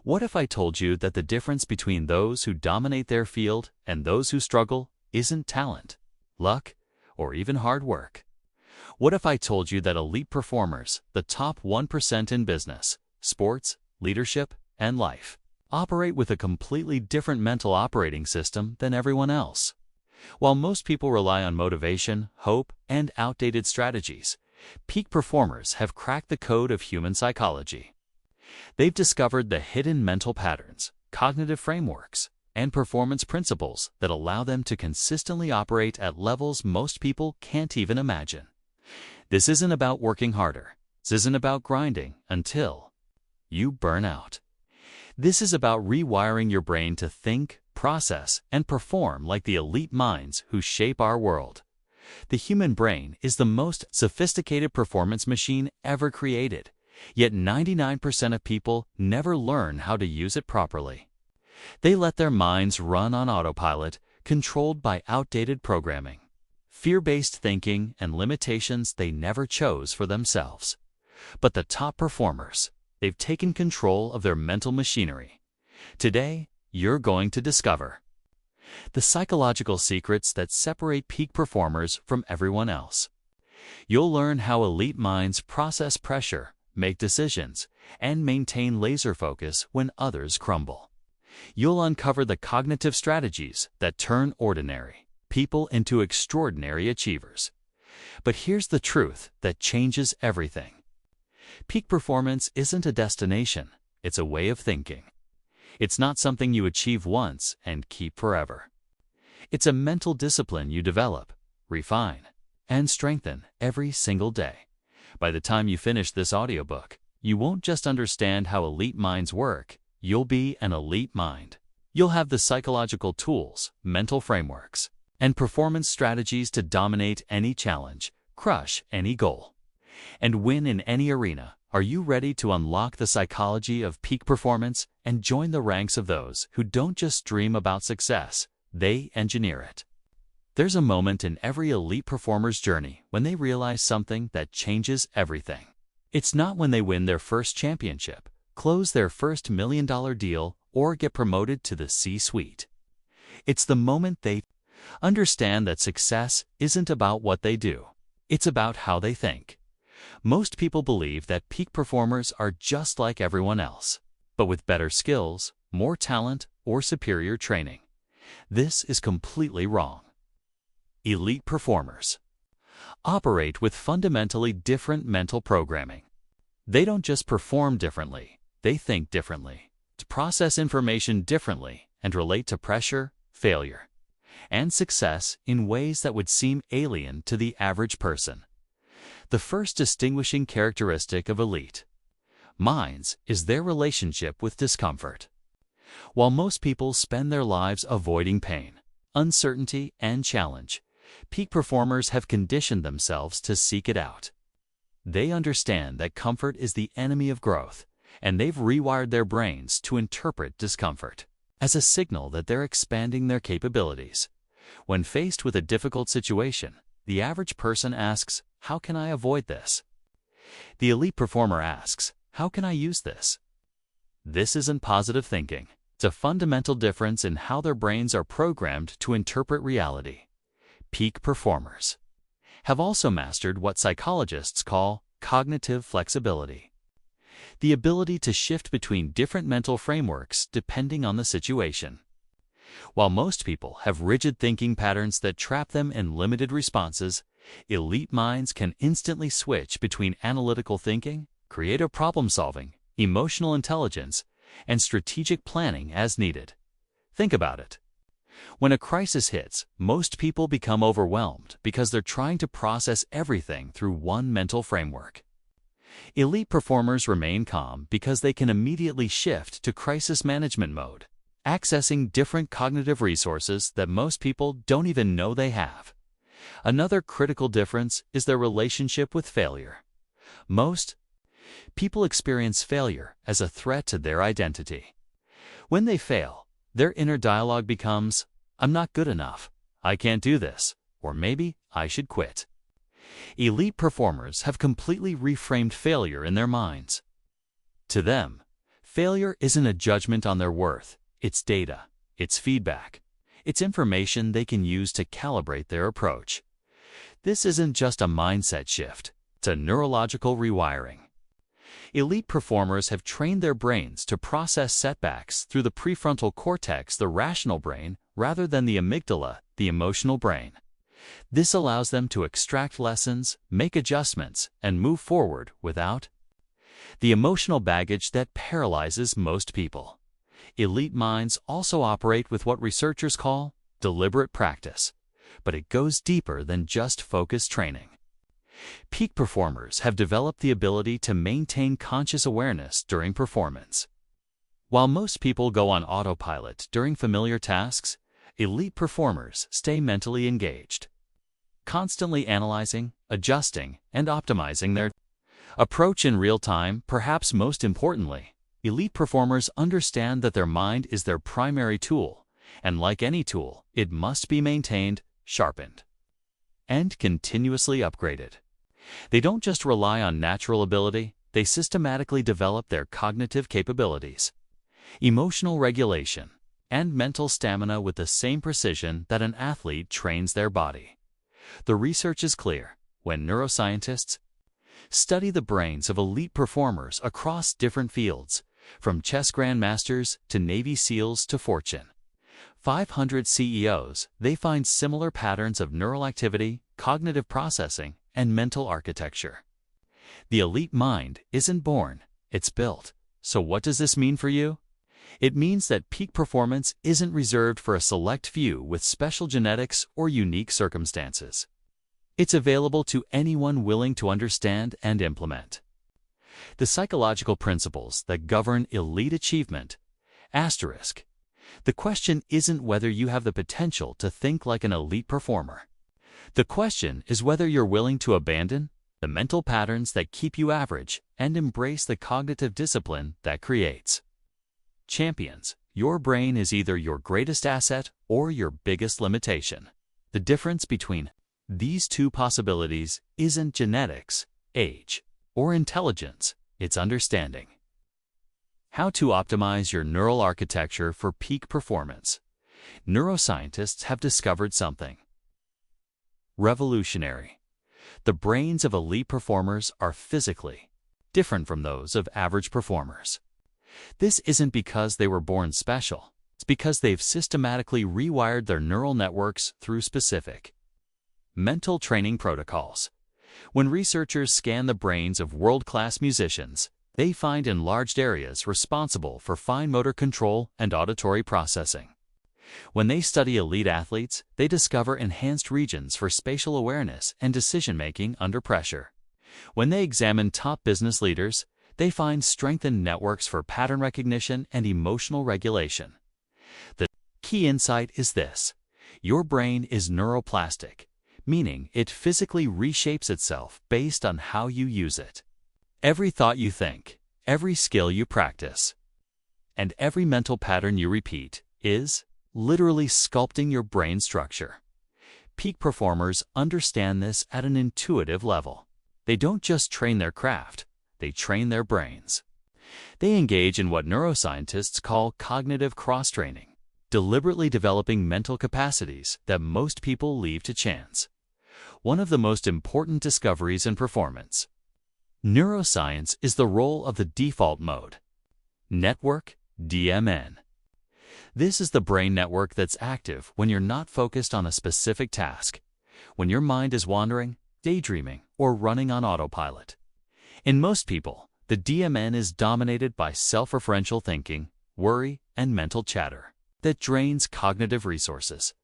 What if I told you that the difference between those who dominate their field and those who struggle isn't talent, luck, or even hard work? What if I told you that elite performers, the top 1% in business, sports, leadership, and life, operate with a completely different mental operating system than everyone else? While most people rely on motivation, hope, and outdated strategies, peak performers have cracked the code of human psychology. They've discovered the hidden mental patterns, cognitive frameworks, and performance principles that allow them to consistently operate at levels most people can't even imagine. This isn't about working harder. This isn't about grinding until you burn out. This is about rewiring your brain to think, process, and perform like the elite minds who shape our world. The human brain is the most sophisticated performance machine ever created, yet 99% of people never learn how to use it properly. They let their minds run on autopilot, controlled by outdated programming, fear-based thinking, and limitations they never chose for themselves. But the top performers, they've taken control of their mental machinery. Today, you're going to discover the psychological secrets that separate peak performers from everyone else. You'll learn how elite minds process pressure, make decisions, and maintain laser focus when others crumble. You'll uncover the cognitive strategies that turn ordinary people into extraordinary achievers. But here's the truth that changes everything. Peak performance isn't a destination, it's a way of thinking. It's not something you achieve once and keep forever. It's a mental discipline you develop, refine, and strengthen every single day. By the time you finish this audiobook, you won't just understand how elite minds work, you'll be an elite mind. You'll have the psychological tools, mental frameworks, and performance strategies to dominate any challenge, crush any goal, and win in any arena. Are you ready to unlock the psychology of peak performance and join the ranks of those who don't just dream about success, they engineer it? There's a moment in every elite performer's journey when they realize something that changes everything. It's not when they win their first championship, close their first $1 million deal, or get promoted to the C-suite. It's the moment they understand that success isn't about what they do. It's about how they think. Most people believe that peak performers are just like everyone else, but with better skills, more talent, or superior training. This is completely wrong. Elite performers operate with fundamentally different mental programming. They don't just perform differently, they think differently, to process information differently, and relate to pressure, failure, and success in ways that would seem alien to the average person. The first distinguishing characteristic of elite minds is their relationship with discomfort. While most people spend their lives avoiding pain, uncertainty, and challenge, peak performers have conditioned themselves to seek it out. They understand that comfort is the enemy of growth, and they've rewired their brains to interpret discomfort as a signal that they're expanding their capabilities. When faced with a difficult situation, the average person asks, "How can I avoid this?" The elite performer asks, "How can I use this?" This isn't positive thinking. It's a fundamental difference in how their brains are programmed to interpret reality. Peak performers have also mastered what psychologists call cognitive flexibility, the ability to shift between different mental frameworks depending on the situation. While most people have rigid thinking patterns that trap them in limited responses, elite minds can instantly switch between analytical thinking, creative problem-solving, emotional intelligence, and strategic planning as needed. Think about it. When a crisis hits, most people become overwhelmed because they're trying to process everything through one mental framework. Elite performers remain calm because they can immediately shift to crisis management mode, accessing different cognitive resources that most people don't even know they have. Another critical difference is their relationship with failure. Most people experience failure as a threat to their identity. When they fail, their inner dialogue becomes, "I'm not good enough, I can't do this, or maybe I should quit." Elite performers have completely reframed failure in their minds. To them, Failure isn't a judgment on their worth. It's data. It's feedback. It's information they can use to calibrate their approach. This isn't just a mindset shift. It's a neurological rewiring. Elite performers have trained their brains to process setbacks through the prefrontal cortex, the rational brain, rather than the amygdala, the emotional brain. This allows them to extract lessons, make adjustments, and move forward without the emotional baggage that paralyzes most people. Elite minds also operate with what researchers call deliberate practice, but it goes deeper than just focused training. Peak performers have developed the ability to maintain conscious awareness during performance. While most people go on autopilot during familiar tasks, elite performers stay mentally engaged, constantly analyzing, adjusting, and optimizing their approach in real time. Perhaps most importantly, elite performers understand that their mind is their primary tool, and like any tool, it must be maintained, sharpened, and continuously upgraded. They don't just rely on natural ability, they systematically develop their cognitive capabilities, emotional regulation, and mental stamina with the same precision that an athlete trains their body. The research is clear. When neuroscientists study the brains of elite performers across different fields, from chess grandmasters to Navy SEALs to Fortune 500 CEOs, they find similar patterns of neural activity, cognitive processing, and mental architecture. The elite mind isn't born, it's built. So what does this mean for you? It means that peak performance isn't reserved for a select few with special genetics or unique circumstances. It's available to anyone willing to understand and implement the psychological principles that govern elite achievement. Asterisk. The question isn't whether you have the potential to think like an elite performer. The question is whether you're willing to abandon the mental patterns that keep you average and embrace the cognitive discipline that creates champions. Your brain is either your greatest asset or your biggest limitation. The difference between these two possibilities isn't genetics, age, or intelligence, it's understanding. How to optimize your neural architecture for peak performance. Neuroscientists have discovered something revolutionary. The brains of elite performers are physically different from those of average performers. This isn't because they were born special. It's because they've systematically rewired their neural networks through specific mental training protocols. When researchers scan the brains of world-class musicians, they find enlarged areas responsible for fine motor control and auditory processing. When they study elite athletes, they discover enhanced regions for spatial awareness and decision-making under pressure. When they examine top business leaders, they find strengthened networks for pattern recognition and emotional regulation. The key insight is this: your brain is neuroplastic, meaning it physically reshapes itself based on how you use it. Every thought you think, every skill you practice, and every mental pattern you repeat is literally sculpting your brain structure. Peak performers understand this at an intuitive level. They don't just train their craft, they train their brains. They engage in what neuroscientists call cognitive cross-training, deliberately developing mental capacities that most people leave to chance. One of the most important discoveries in performance neuroscience is the role of the default mode network, DMN. This is the brain network that's active when you're not focused on a specific task, when your mind is wandering, daydreaming, or running on autopilot. In most people, the DMN is dominated by self-referential thinking, worry, and mental chatter that drains cognitive resources.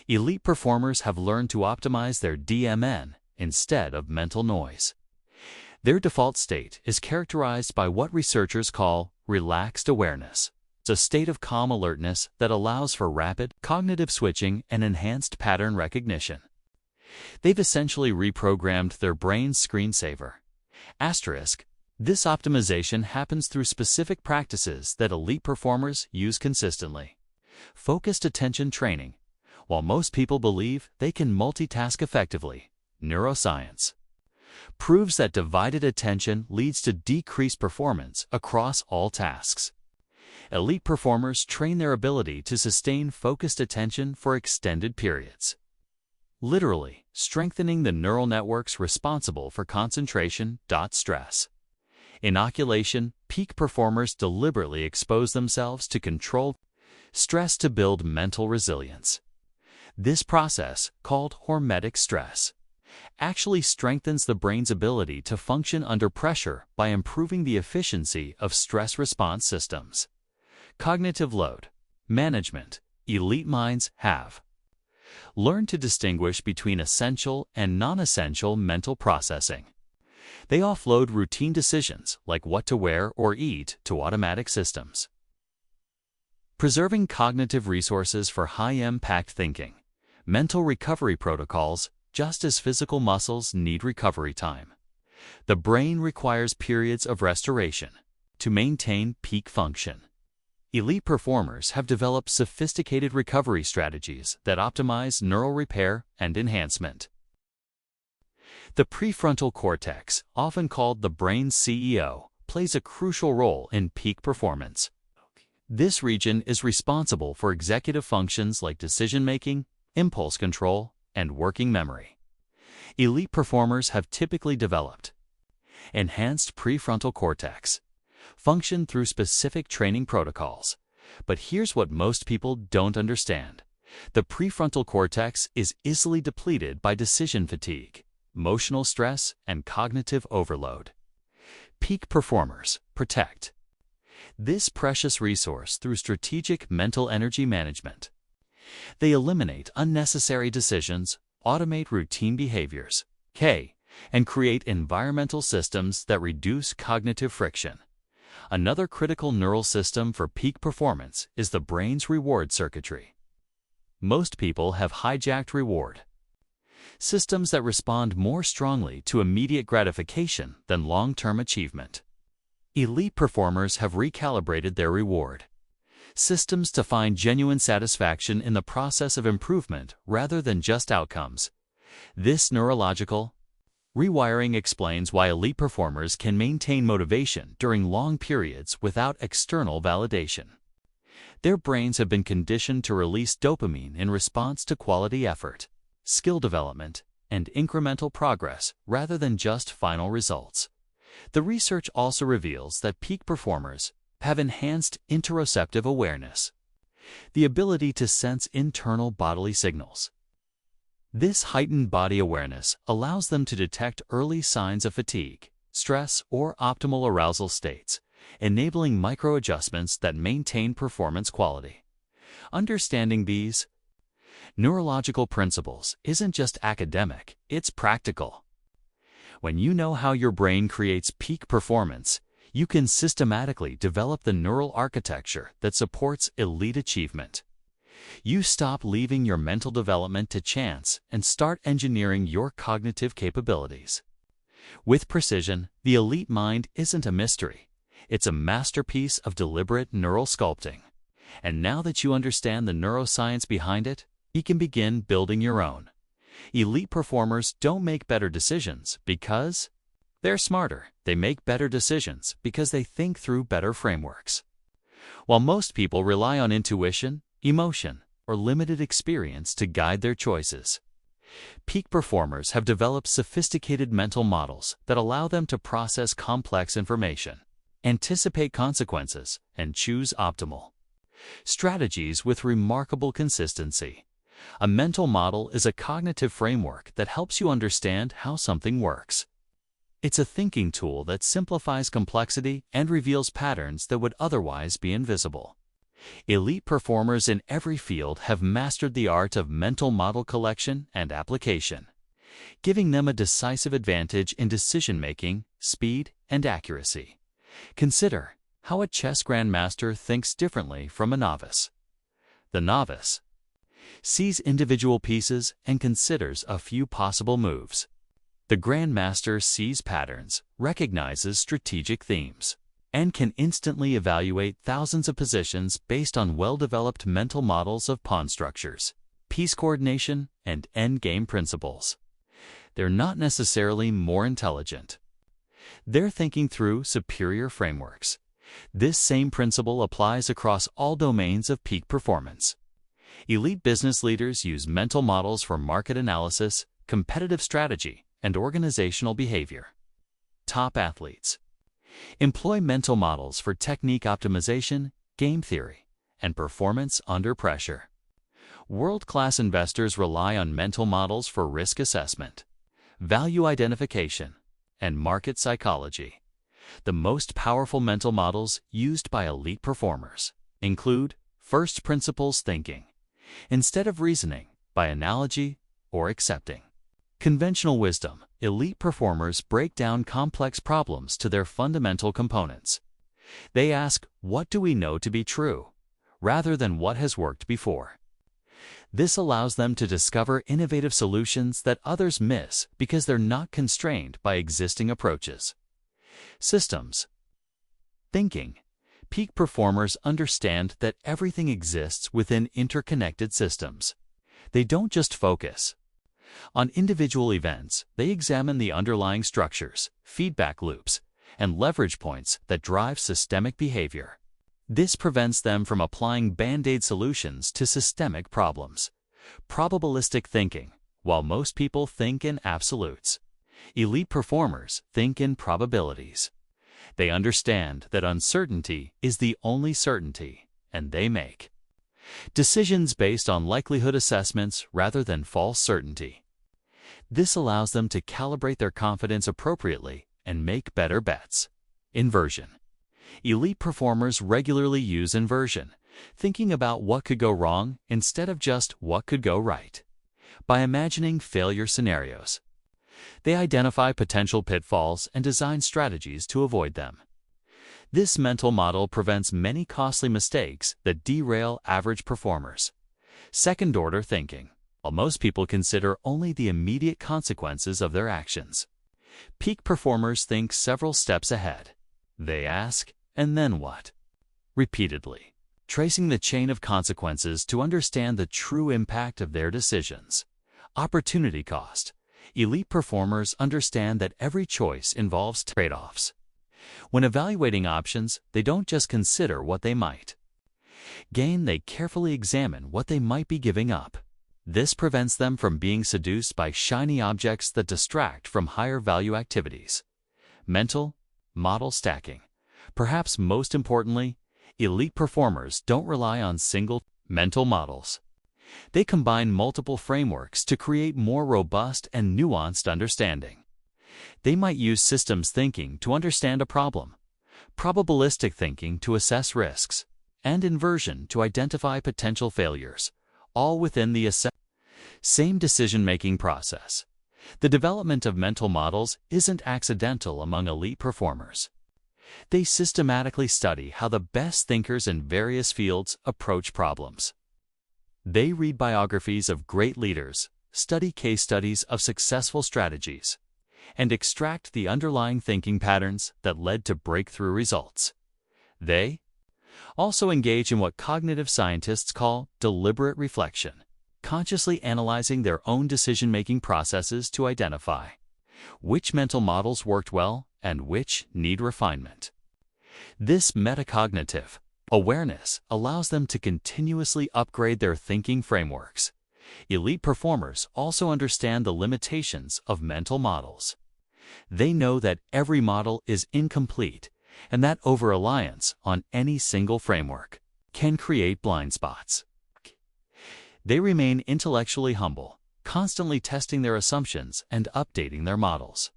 Elite performers have learned to optimize their DMN instead of mental noise. Their default state is characterized by what researchers call relaxed awareness. It's a state of calm alertness that allows for rapid cognitive switching and enhanced pattern recognition. They've essentially reprogrammed their brain's screensaver. Asterisk. This optimization happens through specific practices that elite performers use consistently. Focused attention training. While most people believe they can multitask effectively, neuroscience proves that divided attention leads to decreased performance across all tasks. Elite performers train their ability to sustain focused attention for extended periods, literally strengthening the neural networks responsible for concentration. Stress inoculation. Peak performers deliberately expose themselves to controlled stress to build mental resilience. This process, called hormetic stress, actually strengthens the brain's ability to function under pressure by improving the efficiency of stress response systems. Cognitive load management. Elite minds have learned to distinguish between essential and non-essential mental processing. They offload routine decisions like what to wear or eat to automatic systems, preserving cognitive resources for high-impact thinking. Mental recovery protocols. Just as physical muscles need recovery time, the brain requires periods of restoration to maintain peak function. Elite performers have developed sophisticated recovery strategies that optimize neural repair and enhancement. The prefrontal cortex, often called the brain's CEO, plays a crucial role in peak performance. This region is responsible for executive functions like decision-making, impulse control, and working memory. Elite performers have typically developed enhanced prefrontal cortex function through specific training protocols. But here's what most people don't understand. The prefrontal cortex is easily depleted by decision fatigue, emotional stress, and cognitive overload. Peak performers protect this precious resource through strategic mental energy management. They eliminate unnecessary decisions, automate routine behaviors, and create environmental systems that reduce cognitive friction. Another critical neural system for peak performance is the brain's reward circuitry. Most people have hijacked reward systems that respond more strongly to immediate gratification than long-term achievement. Elite performers have recalibrated their reward systems to find genuine satisfaction in the process of improvement rather than just outcomes. This neurological rewiring explains why elite performers can maintain motivation during long periods without external validation. Their brains have been conditioned to release dopamine in response to quality effort, skill development, and incremental progress rather than just final results. The research also reveals that peak performers have enhanced interoceptive awareness, the ability to sense internal bodily signals. This heightened body awareness allows them to detect early signs of fatigue, stress, or optimal arousal states, enabling micro-adjustments that maintain performance quality. Understanding these neurological principles isn't just academic, it's practical. When you know how your brain creates peak performance, you can systematically develop the neural architecture that supports elite achievement. You stop leaving your mental development to chance and start engineering your cognitive capabilities. With precision, the elite mind isn't a mystery. It's a masterpiece of deliberate neural sculpting. And now that you understand the neuroscience behind it, you can begin building your own. Elite performers don't make better decisions because they're smarter. They make better decisions because they think through better frameworks. While most people rely on intuition, emotion, or limited experience to guide their choices, peak performers have developed sophisticated mental models that allow them to process complex information, anticipate consequences, and choose optimal strategies with remarkable consistency. A mental model is a cognitive framework that helps you understand how something works. It's a thinking tool that simplifies complexity and reveals patterns that would otherwise be invisible. Elite performers in every field have mastered the art of mental model collection and application, giving them a decisive advantage in decision-making, speed, and accuracy. Consider how a chess grandmaster thinks differently from a novice. The novice sees individual pieces and considers a few possible moves. The grandmaster sees patterns, recognizes strategic themes, and can instantly evaluate thousands of positions based on well-developed mental models of pawn structures, piece coordination, and endgame principles. they're not necessarily more intelligent. They're thinking through superior frameworks. This same principle applies across all domains of peak performance. Elite business leaders use mental models for market analysis, competitive strategy, and organizational behavior. Top athletes employ mental models for technique optimization, game theory, and performance under pressure. World-class investors rely on mental models for risk assessment, value identification, and market psychology. The most powerful mental models used by elite performers include first principles thinking, instead of reasoning, by analogy or accepting. Conventional wisdom. Elite performers break down complex problems to their fundamental components. They ask, what do we know to be true, rather than what has worked before. This allows them to discover innovative solutions that others miss because they're not constrained by existing approaches. Systems thinking. Peak performers understand that everything exists within interconnected systems. They don't just focus on individual events, they examine the underlying structures, feedback loops, and leverage points that drive systemic behavior. This prevents them from applying band-aid solutions to systemic problems. Probabilistic thinking. While most people think in absolutes, elite performers think in probabilities. They understand that uncertainty is the only certainty, and they make decisions based on likelihood assessments rather than false certainty. This allows them to calibrate their confidence appropriately and make better bets. Inversion. Elite performers regularly use inversion, thinking about what could go wrong instead of just what could go right. By imagining failure scenarios, they identify potential pitfalls and design strategies to avoid them. This mental model prevents many costly mistakes that derail average performers. Second-order thinking. While most people consider only the immediate consequences of their actions, peak performers think several steps ahead. They ask, and then what? Repeatedly, tracing the chain of consequences to understand the true impact of their decisions. Opportunity cost. Elite performers understand that every choice involves trade-offs. When evaluating options, they don't just consider what they might gain, they carefully examine what they might be giving up. This prevents them from being seduced by shiny objects that distract from higher value activities. Mental model stacking. Perhaps most importantly, elite performers don't rely on single mental models. They combine multiple frameworks to create more robust and nuanced understanding. They might use systems thinking to understand a problem, probabilistic thinking to assess risks, and inversion to identify potential failures, all within the same decision-making process. The development of mental models isn't accidental among elite performers. They systematically study how the best thinkers in various fields approach problems. They read biographies of great leaders, study case studies of successful strategies, and extract the underlying thinking patterns that led to breakthrough results. They also engage in what cognitive scientists call deliberate reflection, consciously analyzing their own decision-making processes to identify which mental models worked well and which need refinement. This metacognitive awareness allows them to continuously upgrade their thinking frameworks. Elite performers also understand the limitations of mental models. They know that every model is incomplete and that over-reliance on any single framework can create blind spots. They remain intellectually humble, constantly testing their assumptions and updating their models.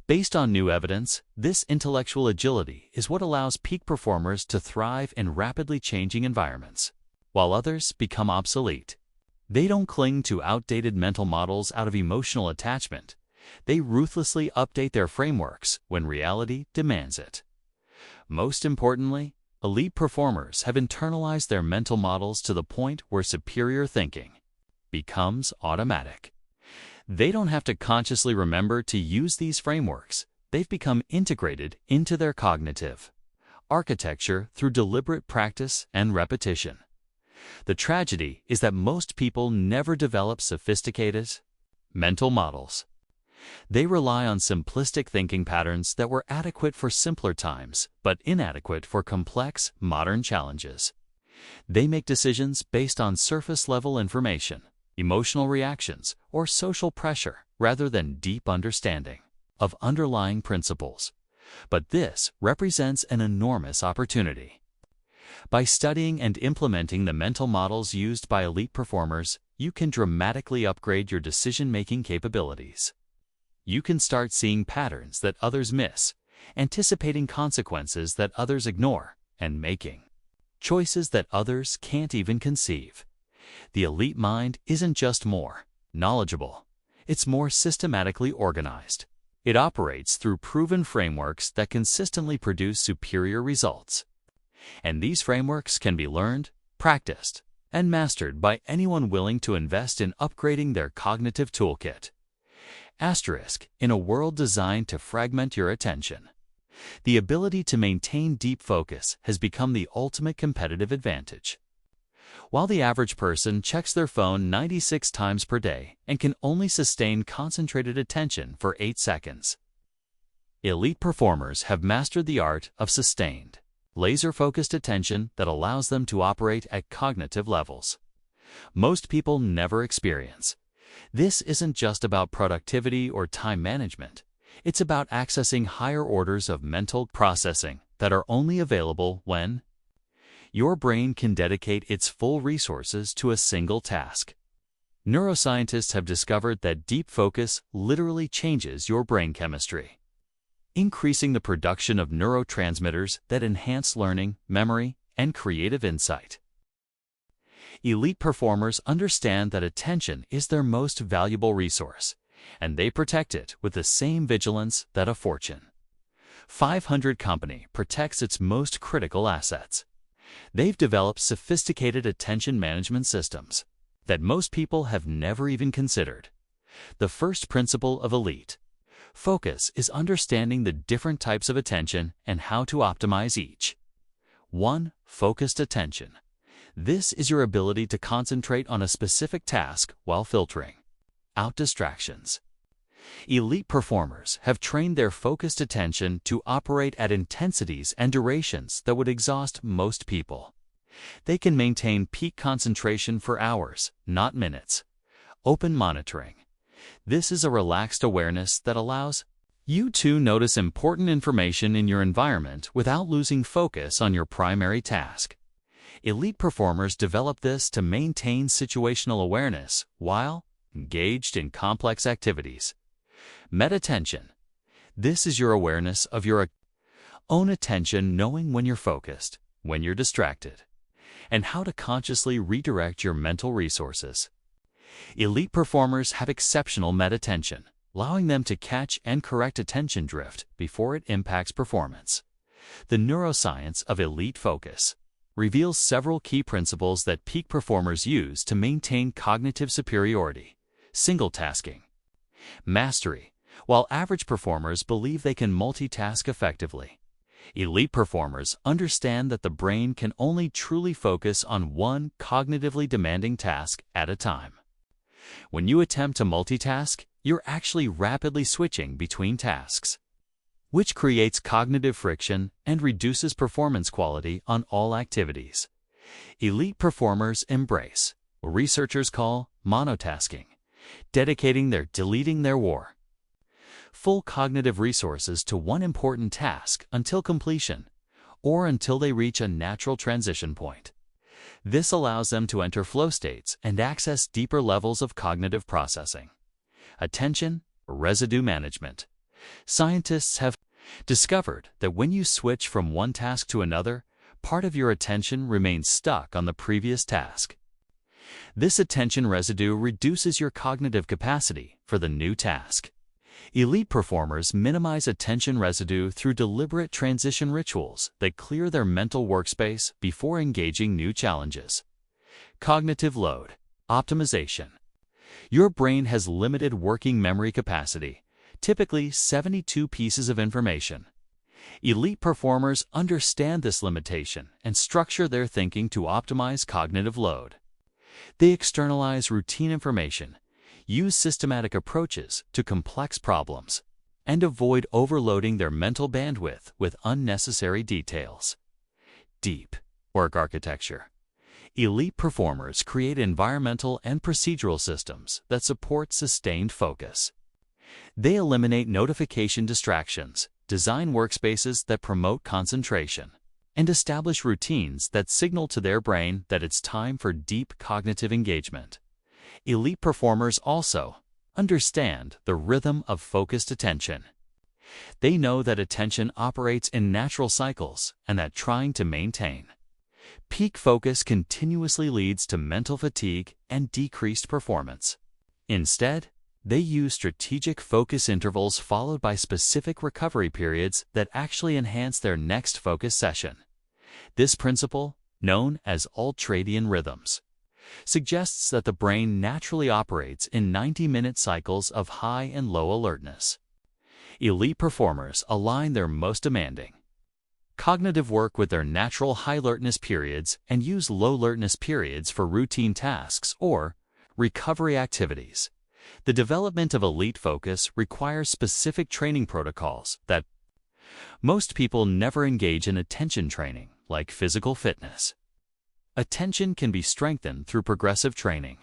Based on new evidence, this intellectual agility is what allows peak performers to thrive in rapidly changing environments, while others become obsolete. They don't cling to outdated mental models out of emotional attachment. They ruthlessly update their frameworks when reality demands it. Most importantly, elite performers have internalized their mental models to the point where superior thinking becomes automatic. They don't have to consciously remember to use these frameworks. They've become integrated into their cognitive architecture through deliberate practice and repetition. The tragedy is that most people never develop sophisticated mental models. They rely on simplistic thinking patterns that were adequate for simpler times, but inadequate for complex, modern challenges. They make decisions based on surface-level information, emotional reactions, or social pressure, rather than deep understanding of underlying principles. But this represents an enormous opportunity. By studying and implementing the mental models used by elite performers, you can dramatically upgrade your decision-making capabilities. You can start seeing patterns that others miss, anticipating consequences that others ignore, and making choices that others can't even conceive. The elite mind isn't just more knowledgeable, it's more systematically organized. It operates through proven frameworks that consistently produce superior results. And these frameworks can be learned, practiced, and mastered by anyone willing to invest in upgrading their cognitive toolkit. In a world designed to fragment your attention, the ability to maintain deep focus has become the ultimate competitive advantage. While the average person checks their phone 96 times per day and can only sustain concentrated attention for 8 seconds, elite performers have mastered the art of sustained, laser-focused attention that allows them to operate at cognitive levels most people never experience. This isn't just about productivity or time management. It's about accessing higher orders of mental processing that are only available when your brain can dedicate its full resources to a single task. Neuroscientists have discovered that deep focus literally changes your brain chemistry, increasing the production of neurotransmitters that enhance learning, memory, and creative insight. Elite performers understand that attention is their most valuable resource, and they protect it with the same vigilance that a Fortune 500 company protects its most critical assets. They've developed sophisticated attention management systems that most people have never even considered. The first principle of elite focus is understanding the different types of attention and how to optimize each. 1. Focused attention. This is your ability to concentrate on a specific task while filtering out distractions. Elite performers have trained their focused attention to operate at intensities and durations that would exhaust most people. They can maintain peak concentration for hours, not minutes. Open monitoring. This is a relaxed awareness that allows you to notice important information in your environment without losing focus on your primary task. Elite performers develop this to maintain situational awareness while engaged in complex activities. Meta-attention. This is your awareness of your own attention, knowing when you're focused, when you're distracted, and how to consciously redirect your mental resources. Elite performers have exceptional meta-attention, allowing them to catch and correct attention drift before it impacts performance. The neuroscience of elite focus reveals several key principles that peak performers use to maintain cognitive superiority. Single tasking. Mastery. While average performers believe they can multitask effectively, elite performers understand that the brain can only truly focus on one cognitively demanding task at a time. When you attempt to multitask, you're actually rapidly switching between tasks, which creates cognitive friction and reduces performance quality on all activities. Elite performers embrace what researchers call monotasking, dedicating deleting their full cognitive resources to one important task until completion, or until they reach a natural transition point. This allows them to enter flow states and access deeper levels of cognitive processing. Attention residue management. Scientists have discovered that when you switch from one task to another, part of your attention remains stuck on the previous task. This attention residue reduces your cognitive capacity for the new task. Elite performers minimize attention residue through deliberate transition rituals that clear their mental workspace before engaging new challenges. Cognitive load optimization. Your brain has limited working memory capacity, typically 72 pieces of information. Elite performers understand this limitation and structure their thinking to optimize cognitive load. They externalize routine information, use systematic approaches to complex problems, and avoid overloading their mental bandwidth with unnecessary details. Deep work architecture. Elite performers create environmental and procedural systems that support sustained focus. They eliminate notification distractions, design workspaces that promote concentration, and establish routines that signal to their brain that it's time for deep cognitive engagement. Elite performers also understand the rhythm of focused attention. They know that attention operates in natural cycles and that trying to maintain peak focus continuously leads to mental fatigue and decreased performance. Instead, they use strategic focus intervals followed by specific recovery periods that actually enhance their next focus session. This principle, known as ultradian rhythms, suggests that the brain naturally operates in 90-minute cycles of high and low alertness. Elite performers align their most demanding cognitive work with their natural high alertness periods and use low alertness periods for routine tasks or recovery activities. The development of elite focus requires specific training protocols that most people never engage in. Attention training, like physical fitness. Attention can be strengthened through progressive training.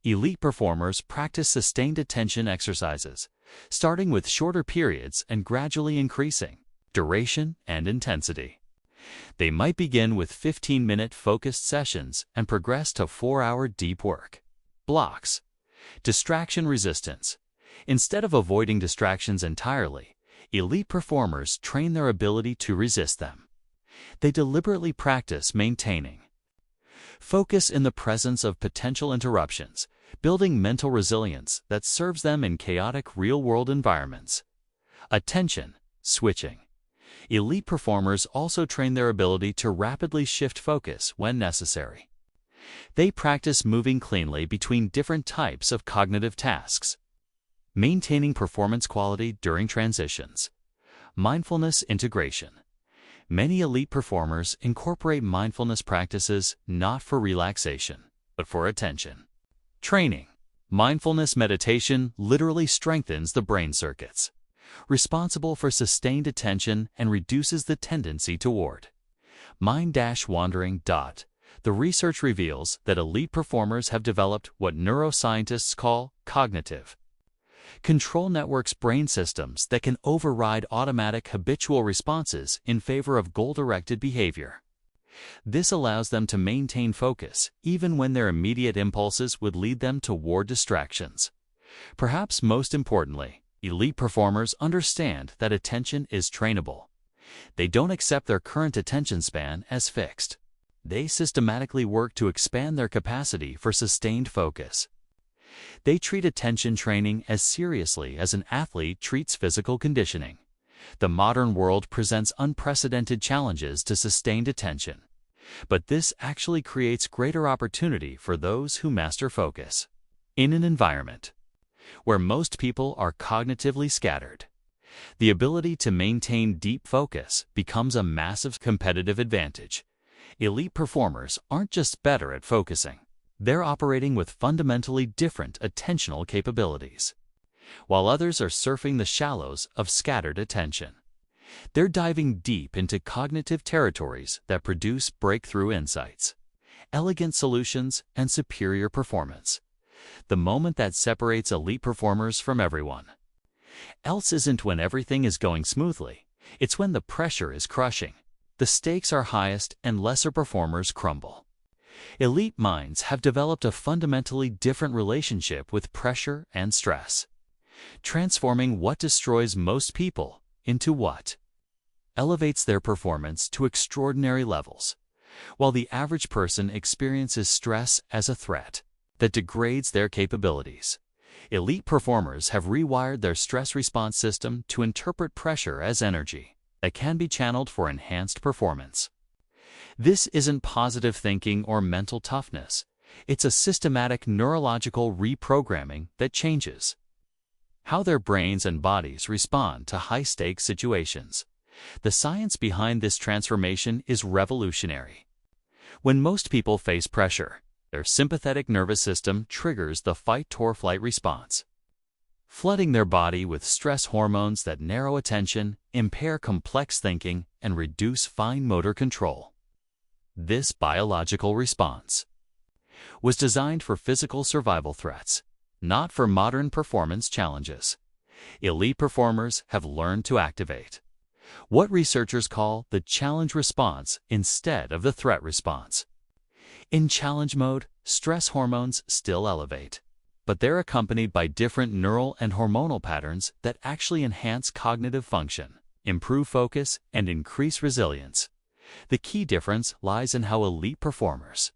Elite performers practice sustained attention exercises, starting with shorter periods and gradually increasing duration and intensity. They might begin with 15-minute focused sessions and progress to 4-hour deep work blocks. Distraction resistance. Instead of avoiding distractions entirely, elite performers train their ability to resist them. They deliberately practice maintaining focus in the presence of potential interruptions, building mental resilience that serves them in chaotic real-world environments. Attention switching. Elite performers also train their ability to rapidly shift focus when necessary. They practice moving cleanly between different types of cognitive tasks, maintaining performance quality during transitions. Mindfulness integration. Many elite performers incorporate mindfulness practices not for relaxation, but for attention training. Mindfulness meditation literally strengthens the brain circuits responsible for sustained attention and reduces the tendency toward mind-wandering. The research reveals that elite performers have developed what neuroscientists call cognitive control networks, brain systems that can override automatic habitual responses in favor of goal-directed behavior. This allows them to maintain focus even when their immediate impulses would lead them toward distractions. Perhaps most importantly, elite performers understand that attention is trainable. They don't accept their current attention span as fixed. They systematically work to expand their capacity for sustained focus. They treat attention training as seriously as an athlete treats physical conditioning. The modern world presents unprecedented challenges to sustained attention, but this actually creates greater opportunity for those who master focus. In an environment where most people are cognitively scattered, the ability to maintain deep focus becomes a massive competitive advantage. Elite performers aren't just better at focusing, they're operating with fundamentally different attentional capabilities. While others are surfing the shallows of scattered attention, they're diving deep into cognitive territories that produce breakthrough insights, elegant solutions, and superior performance. The moment that separates elite performers from everyone else isn't when everything is going smoothly, it's when the pressure is crushing, the stakes are highest, and lesser performers crumble. Elite minds have developed a fundamentally different relationship with pressure and stress, transforming what destroys most people into what elevates their performance to extraordinary levels, while the average person experiences stress as a threat that degrades their capabilities. Elite performers have rewired their stress response system to interpret pressure as energy that can be channeled for enhanced performance. This isn't positive thinking or mental toughness. It's a systematic neurological reprogramming that changes how their brains and bodies respond to high-stakes situations. The science behind this transformation is revolutionary. When most people face pressure, Their sympathetic nervous system triggers the fight-or-flight response, flooding their body with stress hormones that narrow attention, impair complex thinking, and reduce fine motor control. This biological response was designed for physical survival threats, not for modern performance challenges. Elite performers have learned to activate what researchers call the challenge response instead of the threat response. In challenge mode, stress hormones still elevate, but they're accompanied by different neural and hormonal patterns that actually enhance cognitive function, improve focus, and increase resilience. The key difference lies in how elite performers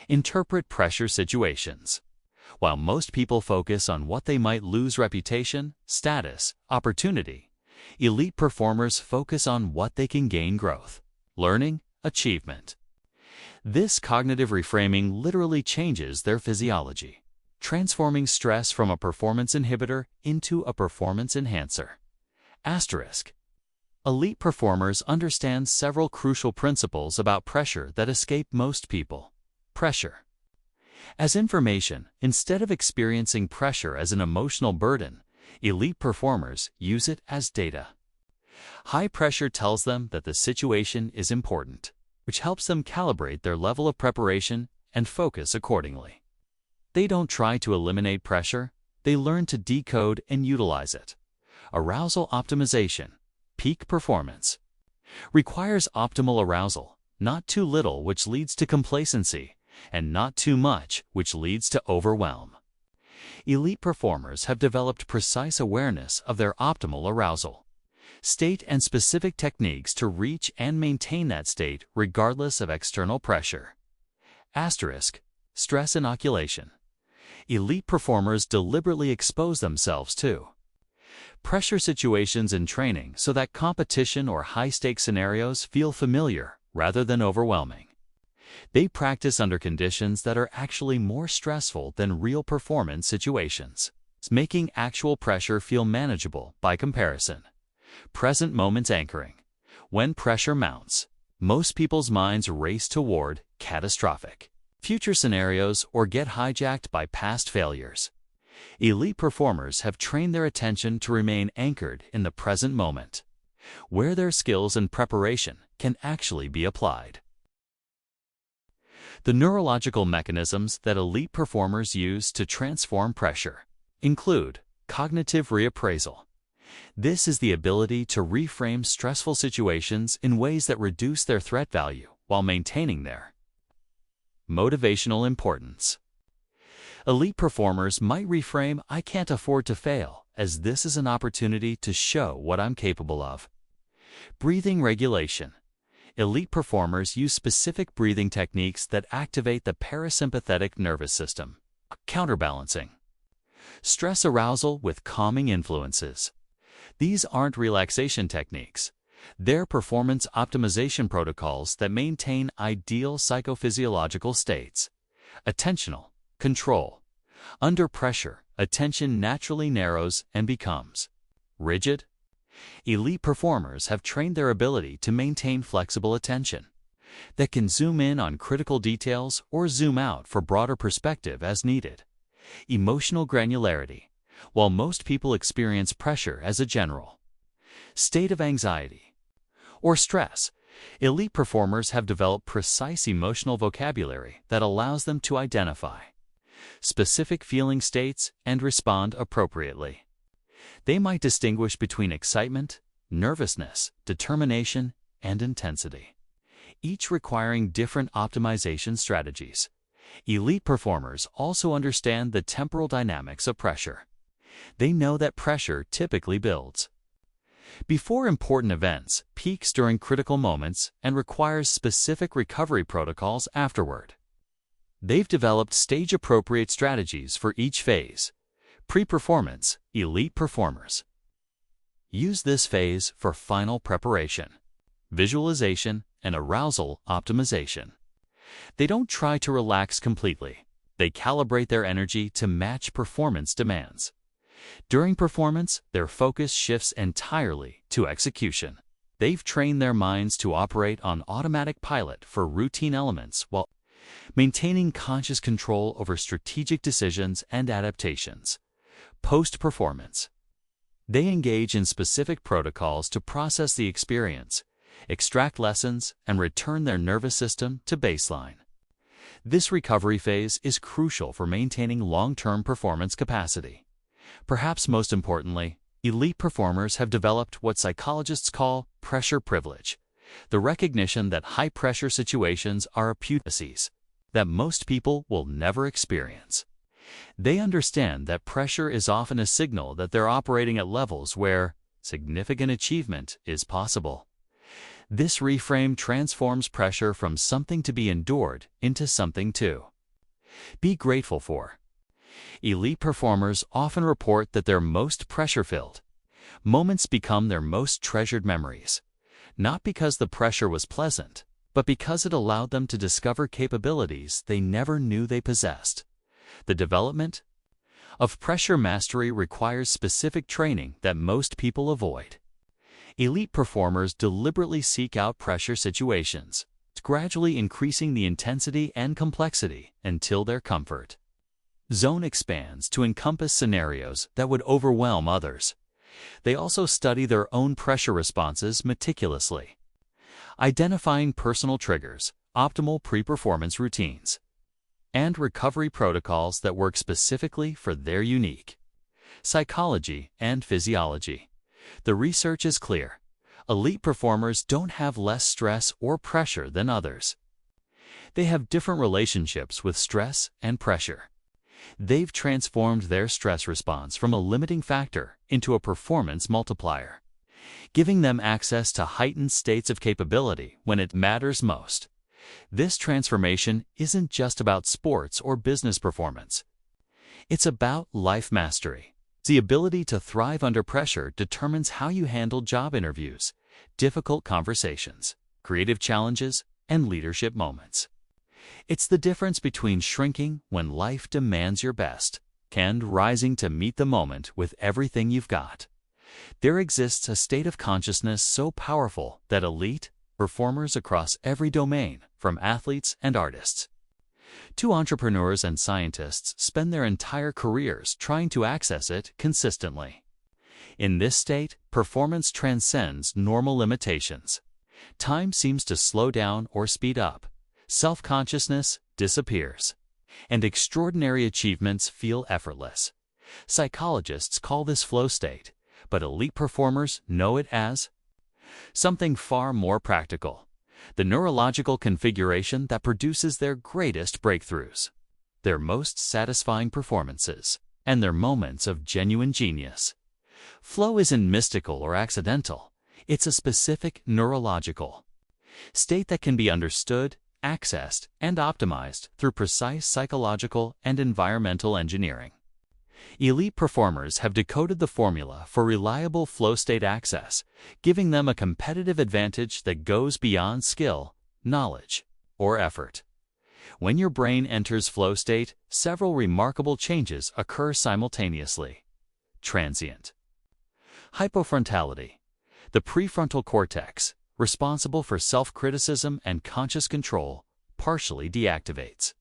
interpret pressure situations. While most people focus on what they might lose: reputation, status, opportunity, elite performers focus on what they can gain: growth, learning, achievement. This cognitive reframing literally changes their physiology, transforming stress from a performance inhibitor into a performance enhancer. Asterisk. Elite performers understand several crucial principles about pressure that escape most people. Pressure as information. Instead of experiencing pressure as an emotional burden, elite performers use it as data. High pressure tells them that the situation is important, which helps them calibrate their level of preparation and focus accordingly. They don't try to eliminate pressure, they learn to decode and utilize it. Arousal optimization, peak performance, requires optimal arousal, not too little, which leads to complacency, and not too much, which leads to overwhelm. Elite performers have developed precise awareness of their optimal arousal state and specific techniques to reach and maintain that state regardless of external pressure. Asterisk. Stress inoculation. Elite performers deliberately expose themselves to pressure situations in training so that competition or high-stakes scenarios feel familiar rather than overwhelming. They practice under conditions that are actually more stressful than real performance situations, making actual pressure feel manageable by comparison. Present moment anchoring. When pressure mounts, most people's minds race toward catastrophic future scenarios or get hijacked by past failures. Elite performers have trained their attention to remain anchored in the present moment, where their skills and preparation can actually be applied. The neurological mechanisms that elite performers use to transform pressure include cognitive reappraisal. This is the ability to reframe stressful situations in ways that reduce their threat value while maintaining their motivational importance. Elite performers might reframe "I can't afford to fail" as "this is an opportunity to show what I'm capable of." Breathing regulation. Elite performers use specific breathing techniques that activate the parasympathetic nervous system, counterbalancing stress arousal with calming influences. These aren't relaxation techniques. They're performance optimization protocols that maintain ideal psychophysiological states. Attentional control. Under pressure, attention naturally narrows and becomes rigid. Elite performers have trained their ability to maintain flexible attention that can zoom in on critical details or zoom out for broader perspective as needed. Emotional granularity. While most people experience pressure as a general state of anxiety or stress, elite performers have developed precise emotional vocabulary that allows them to identify specific feeling states and respond appropriately. They might distinguish between excitement, nervousness, determination, and intensity, each requiring different optimization strategies. Elite performers also understand the temporal dynamics of pressure. They know that pressure typically builds before important events, peaks during critical moments, and requires specific recovery protocols afterward. They've developed stage-appropriate strategies for each phase. Pre-performance. Elite performers use this phase for final preparation, visualization, and arousal optimization. They don't try to relax completely. They calibrate their energy to match performance demands. During performance, their focus shifts entirely to execution. They've trained their minds to operate on automatic pilot for routine elements while maintaining conscious control over strategic decisions and adaptations. Post-performance. They engage in specific protocols to process the experience, extract lessons, and return their nervous system to baseline. This recovery phase is crucial for maintaining long-term performance capacity. Perhaps most importantly, elite performers have developed what psychologists call pressure privilege, the recognition that high-pressure situations are opportunities that most people will never experience. They understand that pressure is often a signal that they're operating at levels where significant achievement is possible. This reframe transforms pressure from something to be endured into something to be grateful for. Elite performers often report that their most pressure-filled moments become their most treasured memories, not because the pressure was pleasant, but because it allowed them to discover capabilities they never knew they possessed. The development of pressure mastery requires specific training that most people avoid. Elite performers deliberately seek out pressure situations, gradually increasing the intensity and complexity until their comfort zone expands to encompass scenarios that would overwhelm others. They also study their own pressure responses meticulously, identifying personal triggers, optimal pre-performance routines, and recovery protocols that work specifically for their unique psychology and physiology. The research is clear. Elite performers don't have less stress or pressure than others. They have different relationships with stress and pressure. They've transformed their stress response from a limiting factor into a performance multiplier, giving them access to heightened states of capability when it matters most. This transformation isn't just about sports or business performance. It's about life mastery. The ability to thrive under pressure determines how you handle job interviews, difficult conversations, creative challenges, and leadership moments. It's the difference between shrinking when life demands your best and rising to meet the moment with everything you've got. There exists a state of consciousness so powerful that elite performers across every domain, from athletes and artists to entrepreneurs and scientists, spend their entire careers trying to access it consistently. In this state, performance transcends normal limitations. Time seems to slow down or speed up. Self-consciousness disappears, and extraordinary achievements feel effortless. Psychologists call this flow state, but elite performers know it as something far more practical: the neurological configuration that produces their greatest breakthroughs, their most satisfying performances, and their moments of genuine genius. Flow isn't mystical or accidental. It's a specific neurological state that can be understood, accessed, and optimized through precise psychological and environmental engineering. Elite performers have decoded the formula for reliable flow state access, giving them a competitive advantage that goes beyond skill, knowledge, or effort. When your brain enters flow state, several remarkable changes occur simultaneously. Transient hypofrontality. The prefrontal cortex, responsible for self-criticism and conscious control, partially deactivates.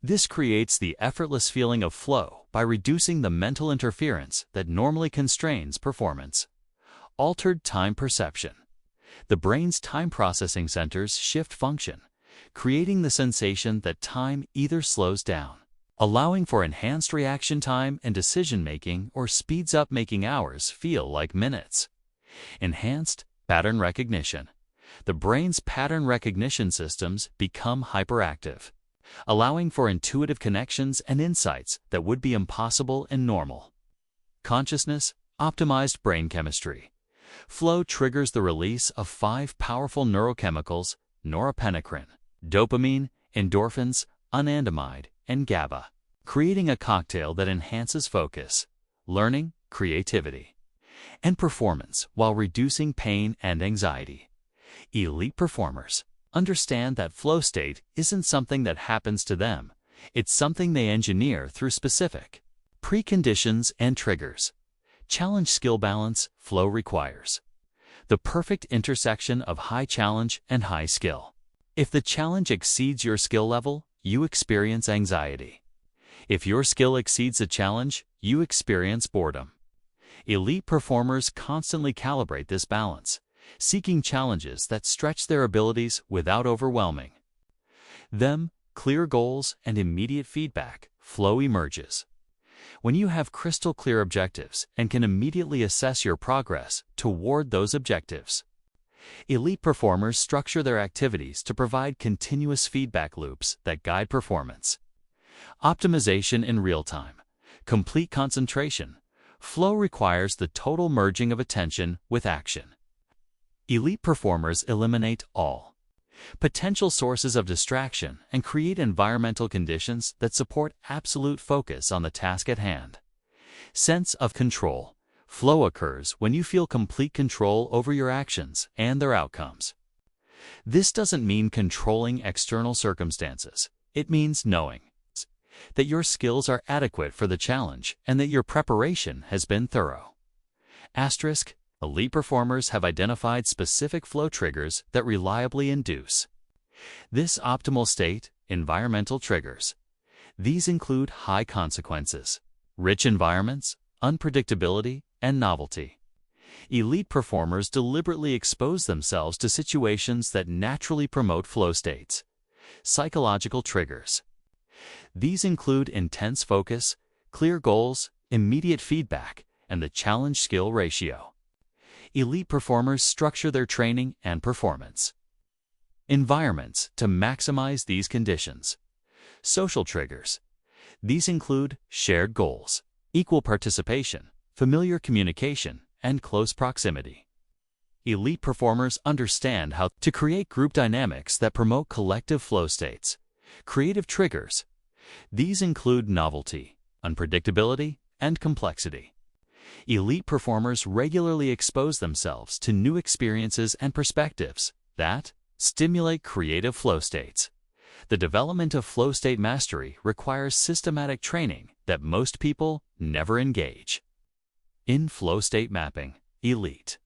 This creates the effortless feeling of flow by reducing the mental interference that normally constrains performance. Altered time perception. The brain's time processing centers shift function, creating the sensation that time either slows down, allowing for enhanced reaction time and decision-making, or speeds up, making hours feel like minutes. Enhanced pattern recognition. The brain's pattern recognition systems become hyperactive, allowing for intuitive connections and insights that would be impossible in normal. Consciousness, optimized brain chemistry. Flow triggers the release of 5 powerful neurochemicals: norepinephrine, dopamine, endorphins, anandamide, and GABA, creating a cocktail that enhances focus, learning, creativity, and performance while reducing pain and anxiety. Elite performers understand that flow state isn't something that happens to them. It's something they engineer through specific preconditions and triggers. Challenge skill balance. Flow requires the perfect intersection of high challenge and high skill. If the challenge exceeds your skill level, you experience anxiety. If your skill exceeds the challenge, you experience boredom. Elite performers constantly calibrate this balance, seeking challenges that stretch their abilities without overwhelming them. Clear goals and immediate feedback, flow emerges. When you have crystal clear objectives and can immediately assess your progress toward those objectives. Elite performers structure their activities to provide continuous feedback loops that guide performance. Optimization in real time, complete concentration. Flow requires the total merging of attention with action. Elite performers eliminate all potential sources of distraction and create environmental conditions that support absolute focus on the task at hand. Sense of control. Flow occurs when you feel complete control over your actions and their outcomes. This doesn't mean controlling external circumstances. It means knowing that your skills are adequate for the challenge and that your preparation has been thorough. Asterisk. Elite performers have identified specific flow triggers that reliably induce this optimal state. Environmental triggers. These include high consequences, rich environments, unpredictability, and novelty. Elite performers deliberately expose themselves to situations that naturally promote flow states. Psychological triggers. These include intense focus, clear goals, immediate feedback, and the challenge-skill ratio. Elite performers structure their training and performance environments to maximize these conditions. Social triggers. These include shared goals, equal participation, familiar communication, and close proximity. Elite performers understand how to create group dynamics that promote collective flow states. Creative triggers. These include novelty, unpredictability, and complexity. Elite performers regularly expose themselves to new experiences and perspectives that stimulate creative flow states. The development of flow state mastery requires systematic training that most people never engage in. Flow state mapping. Elite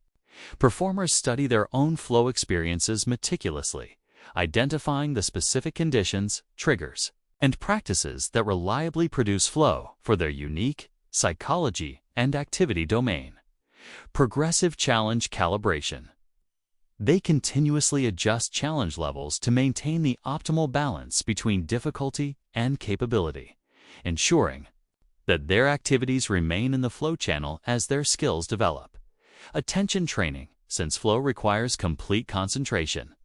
performers study their own flow experiences meticulously, identifying the specific conditions, triggers, and practices that reliably produce flow for their unique psychology and activity domain. Progressive challenge calibration. They continuously adjust challenge levels to maintain the optimal balance between difficulty and capability, ensuring that their activities remain in the flow channel as their skills develop. Attention training. Since flow requires complete concentration,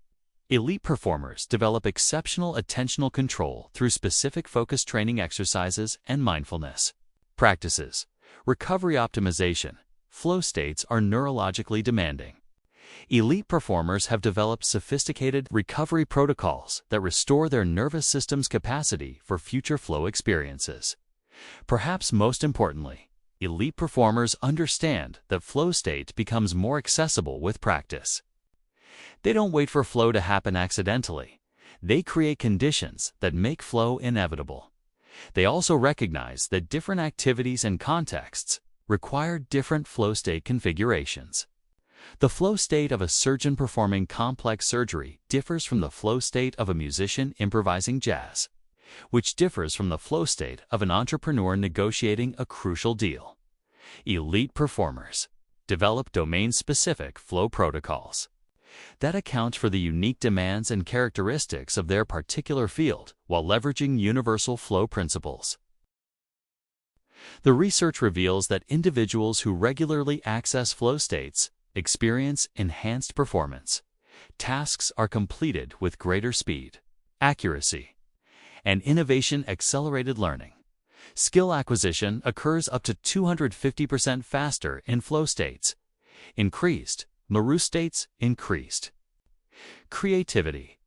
elite performers develop exceptional attentional control through specific focus training exercises and mindfulness practices. Recovery optimization. Flow states are neurologically demanding. Elite performers have developed sophisticated recovery protocols that restore their nervous system's capacity for future flow experiences. Perhaps most importantly, elite performers understand that flow state becomes more accessible with practice. They don't wait for flow to happen accidentally. They create conditions that make flow inevitable. They also recognize that different activities and contexts require different flow state configurations. The flow state of a surgeon performing complex surgery differs from the flow state of a musician improvising jazz, which differs from the flow state of an entrepreneur negotiating a crucial deal. Elite performers develop domain-specific flow protocols that account for the unique demands and characteristics of their particular field while leveraging universal flow principles. The research reveals that individuals who regularly access flow states experience enhanced performance. Tasks are completed with greater speed, accuracy, and innovation-accelerated learning. Skill acquisition occurs up to 250% faster in flow states. Increased Maru states increased. Creativity.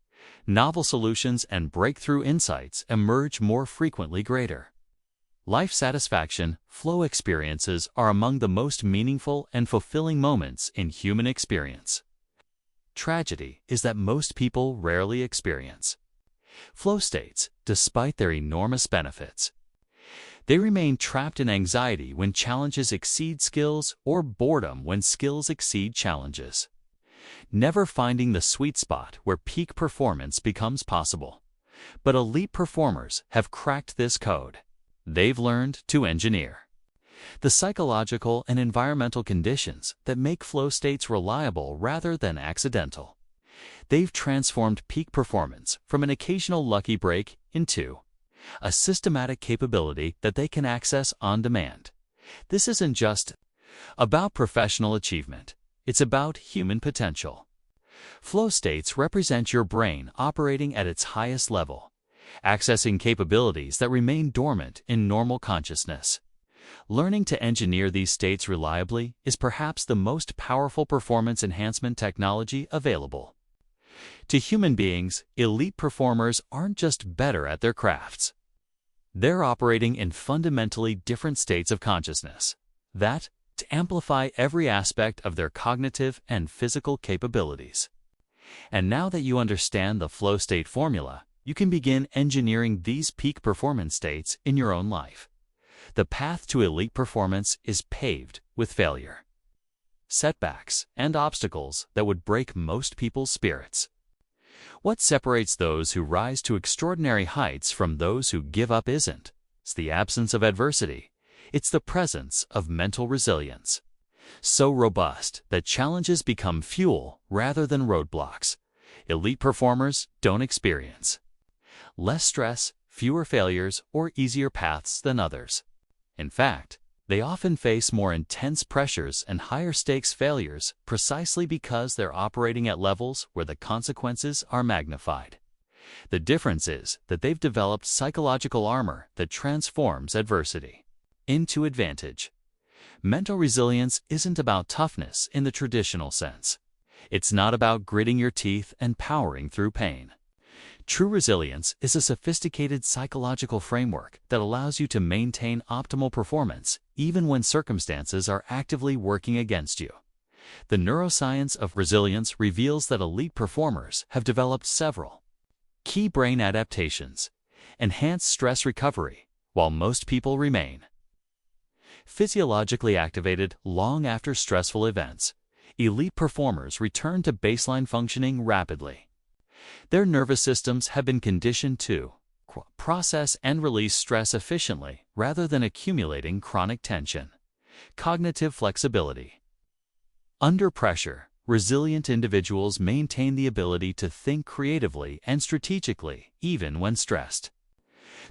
Novel solutions and breakthrough insights emerge more frequently greater. Life satisfaction. Flow experiences are among the most meaningful and fulfilling moments in human experience. Tragedy is that most people rarely experience flow states, despite their enormous benefits. They remain trapped in anxiety when challenges exceed skills or boredom when skills exceed challenges. never finding the sweet spot where peak performance becomes possible. But elite performers have cracked this code. They've learned to engineer the psychological and environmental conditions that make flow states reliable rather than accidental. They've transformed peak performance from an occasional lucky break into a systematic capability that they can access on demand. This isn't just about professional achievement. It's about human potential. Flow states represent your brain operating at its highest level, accessing capabilities that remain dormant in normal consciousness. Learning to engineer these states reliably is perhaps the most powerful performance enhancement technology available. To human beings, elite performers aren't just better at their crafts. They're operating in fundamentally different states of consciousness that to amplify every aspect of their cognitive and physical capabilities. And now that you understand the flow state formula, you can begin engineering these peak performance states in your own life. The path to elite performance is paved with failure, setbacks, and obstacles that would break most people's spirits. What separates those who rise to extraordinary heights from those who give up isn't the absence of adversity. It's the presence of mental resilience, so robust that challenges become fuel rather than roadblocks. Elite performers don't experience less stress, fewer failures, or easier paths than others. In fact, they often face more intense pressures and higher stakes failures precisely because they're operating at levels where the consequences are magnified. The difference is that they've developed psychological armor that transforms adversity into advantage. Mental resilience isn't about toughness in the traditional sense. It's not about gritting your teeth and powering through pain. True resilience is a sophisticated psychological framework that allows you to maintain optimal performance even when circumstances are actively working against you. The neuroscience of resilience reveals that elite performers have developed several key brain adaptations, enhance stress recovery, while most people remain physiologically activated long after stressful events. Elite performers return to baseline functioning rapidly. Their nervous systems have been conditioned to process and release stress efficiently rather than accumulating chronic tension. Cognitive flexibility. Under pressure, resilient individuals maintain the ability to think creatively and strategically even when stressed.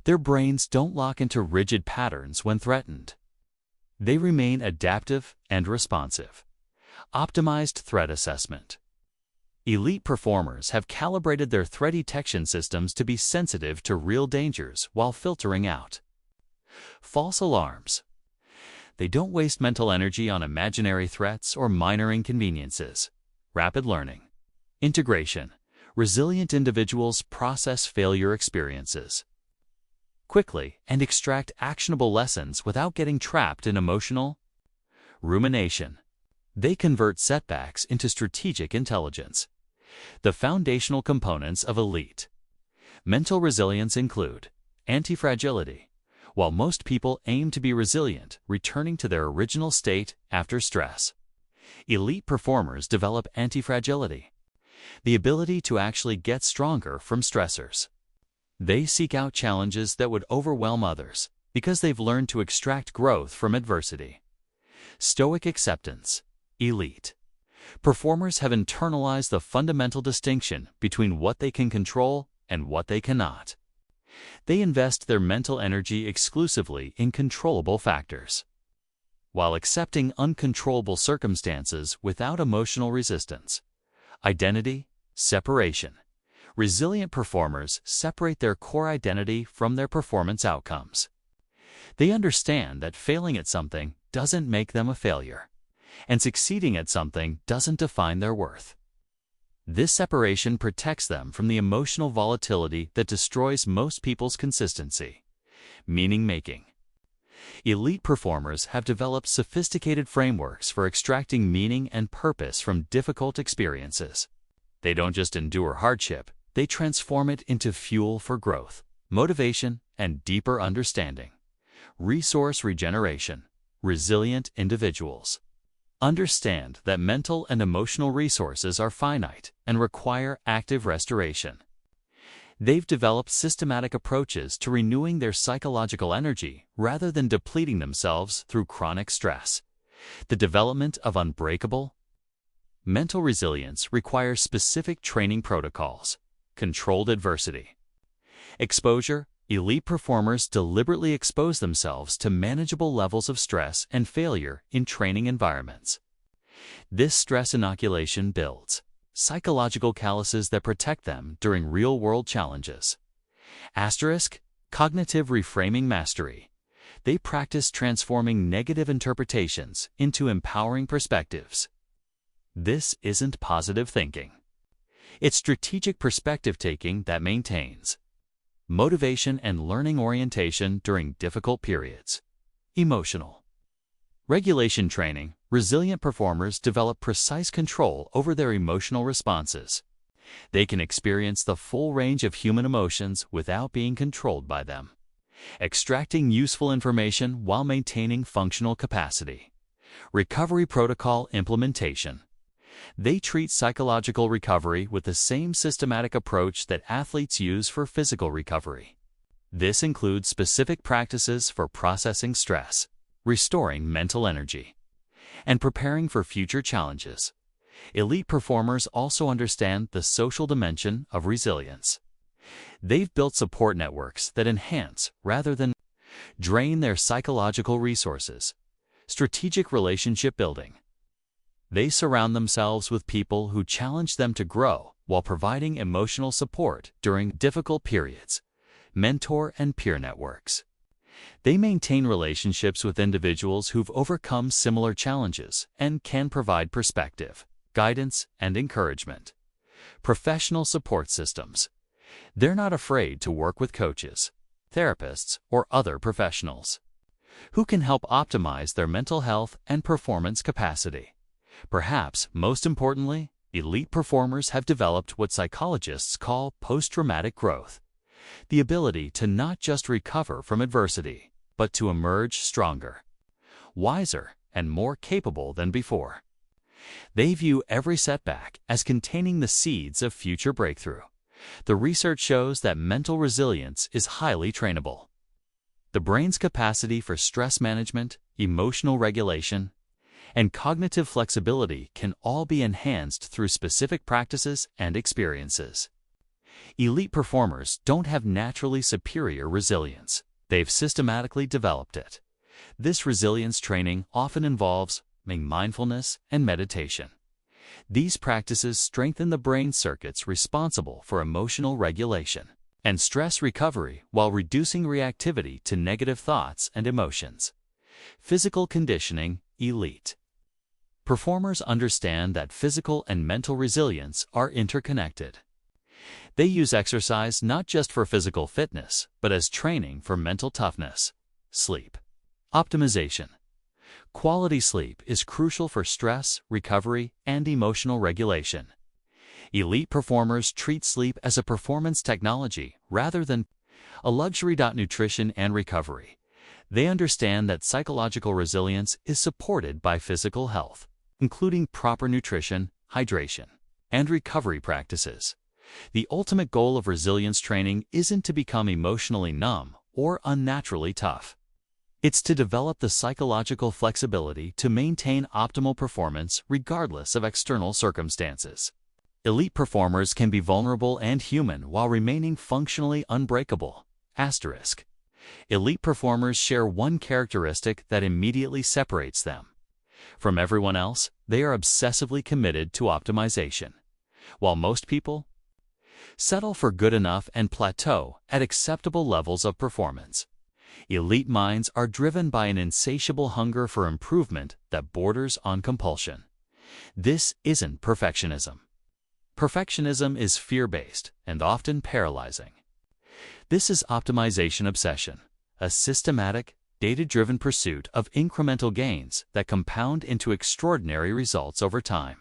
Their brains don't lock into rigid patterns when threatened. They remain adaptive and responsive. Optimized threat assessment. Elite performers have calibrated their threat detection systems to be sensitive to real dangers while filtering out false alarms. They don't waste mental energy on imaginary threats or minor inconveniences. Rapid learning. Integration. Resilient individuals process failure experiences quickly and extract actionable lessons without getting trapped in emotional rumination. They convert setbacks into strategic intelligence. The foundational components of elite mental resilience include anti-fragility. While most people aim to be resilient, returning to their original state after stress, elite performers develop anti-fragility, the ability to actually get stronger from stressors. They seek out challenges that would overwhelm others because they've learned to extract growth from adversity. Stoic acceptance. Elite performers have internalized the fundamental distinction between what they can control and what they cannot. They invest their mental energy exclusively in controllable factors, while accepting uncontrollable circumstances without emotional resistance. Identity, separation. Resilient performers separate their core identity from their performance outcomes. They understand that failing at something doesn't make them a failure, and succeeding at something doesn't define their worth. This separation protects them from the emotional volatility that destroys most people's consistency. Meaning-making. Elite performers have developed sophisticated frameworks for extracting meaning and purpose from difficult experiences. They don't just endure hardship, they transform it into fuel for growth, motivation, and deeper understanding. Resource regeneration. Resilient individuals understand that mental and emotional resources are finite and require active restoration. They've developed systematic approaches to renewing their psychological energy rather than depleting themselves through chronic stress. The development of unbreakable mental resilience requires specific training protocols, controlled adversity, exposure. Elite performers deliberately expose themselves to manageable levels of stress and failure in training environments. This stress inoculation builds psychological calluses that protect them during real-world challenges. Asterisk, cognitive reframing mastery. They practice transforming negative interpretations into empowering perspectives. This isn't positive thinking. It's strategic perspective-taking that maintains motivation and learning orientation during difficult periods. Emotional regulation training. Resilient performers develop precise control over their emotional responses. They can experience the full range of human emotions without being controlled by them, extracting useful information while maintaining functional capacity. Recovery protocol implementation. They treat psychological recovery with the same systematic approach that athletes use for physical recovery. This includes specific practices for processing stress, restoring mental energy, and preparing for future challenges. Elite performers also understand the social dimension of resilience. They've built support networks that enhance rather than drain their psychological resources. Strategic relationship building. They surround themselves with people who challenge them to grow while providing emotional support during difficult periods. Mentor and peer networks. They maintain relationships with individuals who've overcome similar challenges and can provide perspective, guidance, and encouragement. Professional support systems. They're not afraid to work with coaches, therapists, or other professionals who can help optimize their mental health and performance capacity. Perhaps most importantly, elite performers have developed what psychologists call post-traumatic growth, the ability to not just recover from adversity, but to emerge stronger, wiser, and more capable than before. They view every setback as containing the seeds of future breakthrough. The research shows that mental resilience is highly trainable. The brain's capacity for stress management, emotional regulation, and cognitive flexibility can all be enhanced through specific practices and experiences. Elite performers don't have naturally superior resilience. They've systematically developed it. This resilience training often involves mindfulness and meditation. These practices strengthen the brain circuits responsible for emotional regulation and stress recovery while reducing reactivity to negative thoughts and emotions. Physical conditioning. Elite performers understand that physical and mental resilience are interconnected. They use exercise not just for physical fitness, but as training for mental toughness. Sleep optimization. Quality sleep is crucial for stress, recovery, and emotional regulation. Elite performers treat sleep as a performance technology rather than a luxury. Nutrition and recovery. They understand that psychological resilience is supported by physical health, including proper nutrition, hydration, and recovery practices. The ultimate goal of resilience training isn't to become emotionally numb or unnaturally tough. It's to develop the psychological flexibility to maintain optimal performance regardless of external circumstances. Elite performers can be vulnerable and human while remaining functionally unbreakable. Asterisk. Elite performers share one characteristic that immediately separates them from everyone else. They are obsessively committed to optimization. While most people settle for good enough and plateau at acceptable levels of performance, elite minds are driven by an insatiable hunger for improvement that borders on compulsion. This isn't perfectionism. Perfectionism is fear-based and often paralyzing. This is optimization obsession, a systematic, data-driven pursuit of incremental gains that compound into extraordinary results over time.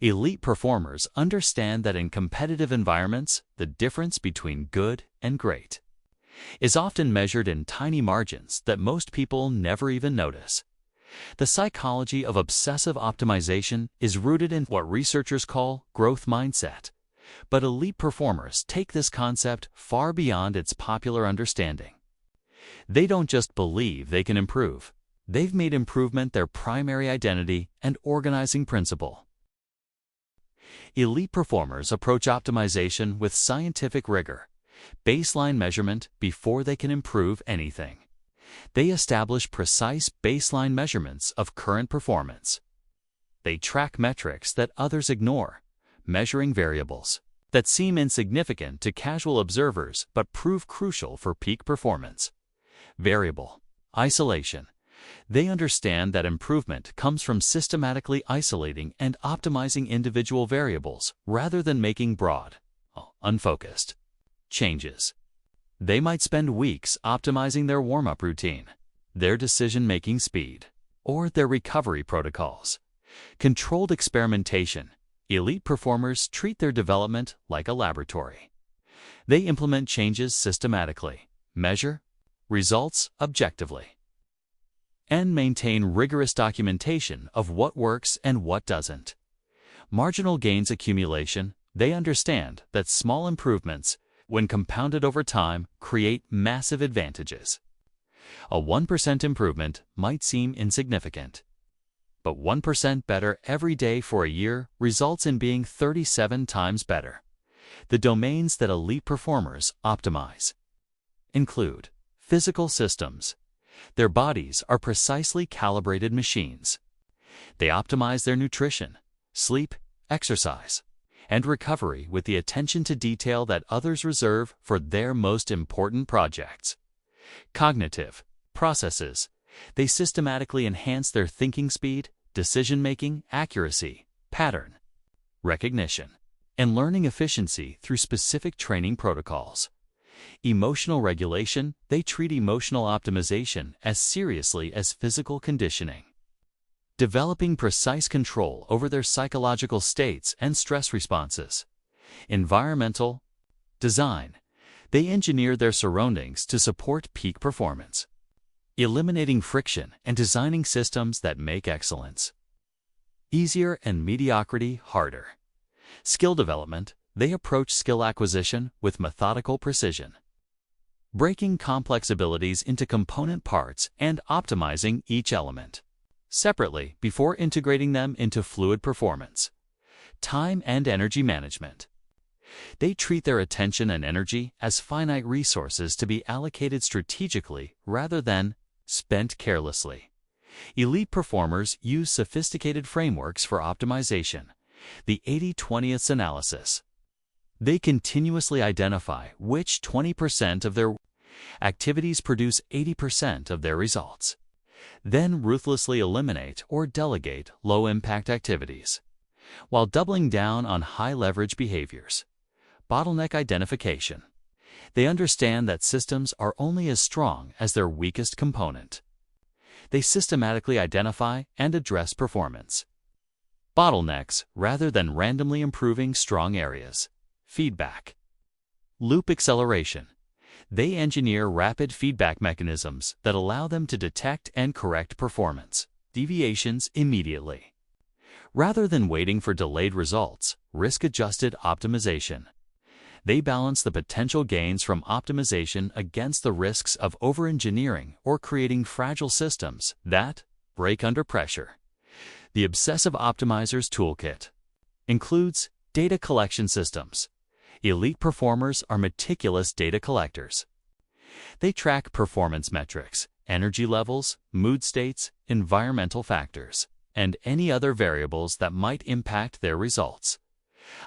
Elite performers understand that in competitive environments, the difference between good and great is often measured in tiny margins that most people never even notice. The psychology of obsessive optimization is rooted in what researchers call growth mindset. But elite performers take this concept far beyond its popular understanding. They don't just believe they can improve. They've made improvement their primary identity and organizing principle. Elite performers approach optimization with scientific rigor, baseline measurement before they can improve anything. They establish precise baseline measurements of current performance. They track metrics that others ignore, measuring variables that seem insignificant to casual observers but prove crucial for peak performance. Variable isolation. They understand that improvement comes from systematically isolating and optimizing individual variables rather than making broad, unfocused changes. They might spend weeks optimizing their warm-up routine, their decision-making speed, or their recovery protocols. Controlled experimentation. Elite performers treat their development like a laboratory. They implement changes systematically, measure results objectively, and maintain rigorous documentation of what works and what doesn't. Marginal gains accumulation. They understand that small improvements, when compounded over time, create massive advantages. A 1% improvement might seem insignificant, but 1% better every day for a year results in being 37 times better. The domains that elite performers optimize include physical systems. Their bodies are precisely calibrated machines. They optimize their nutrition, sleep, exercise, and recovery with the attention to detail that others reserve for their most important projects. Cognitive processes. They systematically enhance their thinking speed, decision-making accuracy, pattern recognition, and learning efficiency through specific training protocols. Emotional regulation. They treat emotional optimization as seriously as physical conditioning, developing precise control over their psychological states and stress responses. Environmental design. They engineer their surroundings to support peak performance, eliminating friction and designing systems that make excellence easier and mediocrity harder. Skill development. They approach skill acquisition with methodical precision, breaking complex abilities into component parts and optimizing each element separately before integrating them into fluid performance. Time and energy management. They treat their attention and energy as finite resources to be allocated strategically rather than spent carelessly. Elite performers use sophisticated frameworks for optimization, the 80-20 analysis. They continuously identify which 20% of their activities produce 80% of their results, then ruthlessly eliminate or delegate low-impact activities, while doubling down on high-leverage behaviors. Bottleneck identification. They understand that systems are only as strong as their weakest component. They systematically identify and address performance bottlenecks rather than randomly improving strong areas. Feedback loop acceleration. They engineer rapid feedback mechanisms that allow them to detect and correct performance deviations immediately, rather than waiting for delayed results. Risk-adjusted optimization. They balance the potential gains from optimization against the risks of over-engineering or creating fragile systems that break under pressure. The Obsessive Optimizer's Toolkit includes data collection systems. Elite performers are meticulous data collectors. They track performance metrics, energy levels, mood states, environmental factors, and any other variables that might impact their results.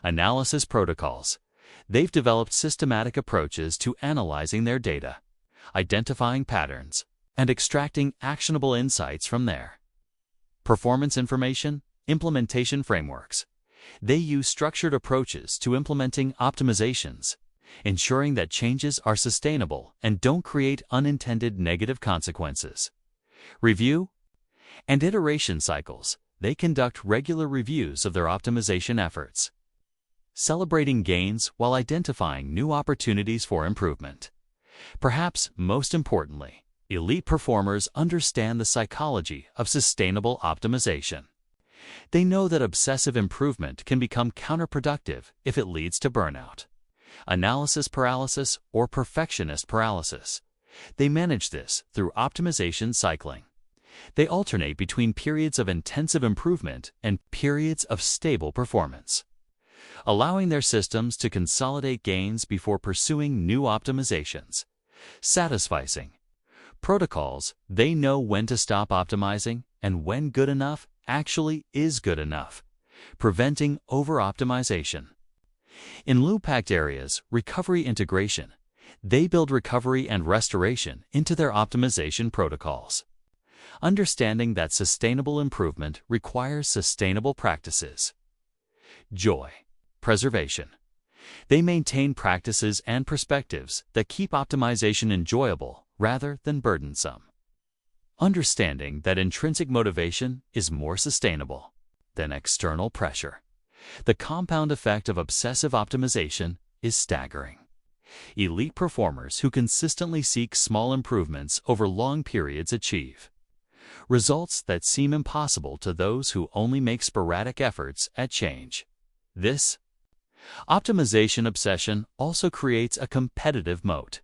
Analysis protocols. They've developed systematic approaches to analyzing their data, identifying patterns, and extracting actionable insights from there. Performance information implementation frameworks. They use structured approaches to implementing optimizations, ensuring that changes are sustainable and don't create unintended negative consequences. Review and iteration cycles. They conduct regular reviews of their optimization efforts, celebrating gains while identifying new opportunities for improvement. Perhaps most importantly, Elite performers understand the psychology of sustainable optimization. They know that obsessive improvement can become counterproductive if it leads to burnout, analysis paralysis, or perfectionist paralysis. They manage this through optimization cycling. They alternate between periods of intensive improvement and periods of stable performance, allowing their systems to consolidate gains before pursuing new optimizations. Satisficing protocols, they know when to stop optimizing and when good enough actually is good enough, preventing over-optimization. In loop-packed areas, recovery integration, they build recovery and restoration into their optimization protocols, understanding that sustainable improvement requires sustainable practices. Joy preservation. They maintain practices and perspectives that keep optimization enjoyable rather than burdensome, understanding that intrinsic motivation is more sustainable than external pressure. The compound effect of obsessive optimization is staggering. Elite performers who consistently seek small improvements over long periods achieve results that seem impossible to those who only make sporadic efforts at change. This optimization obsession also creates a competitive moat.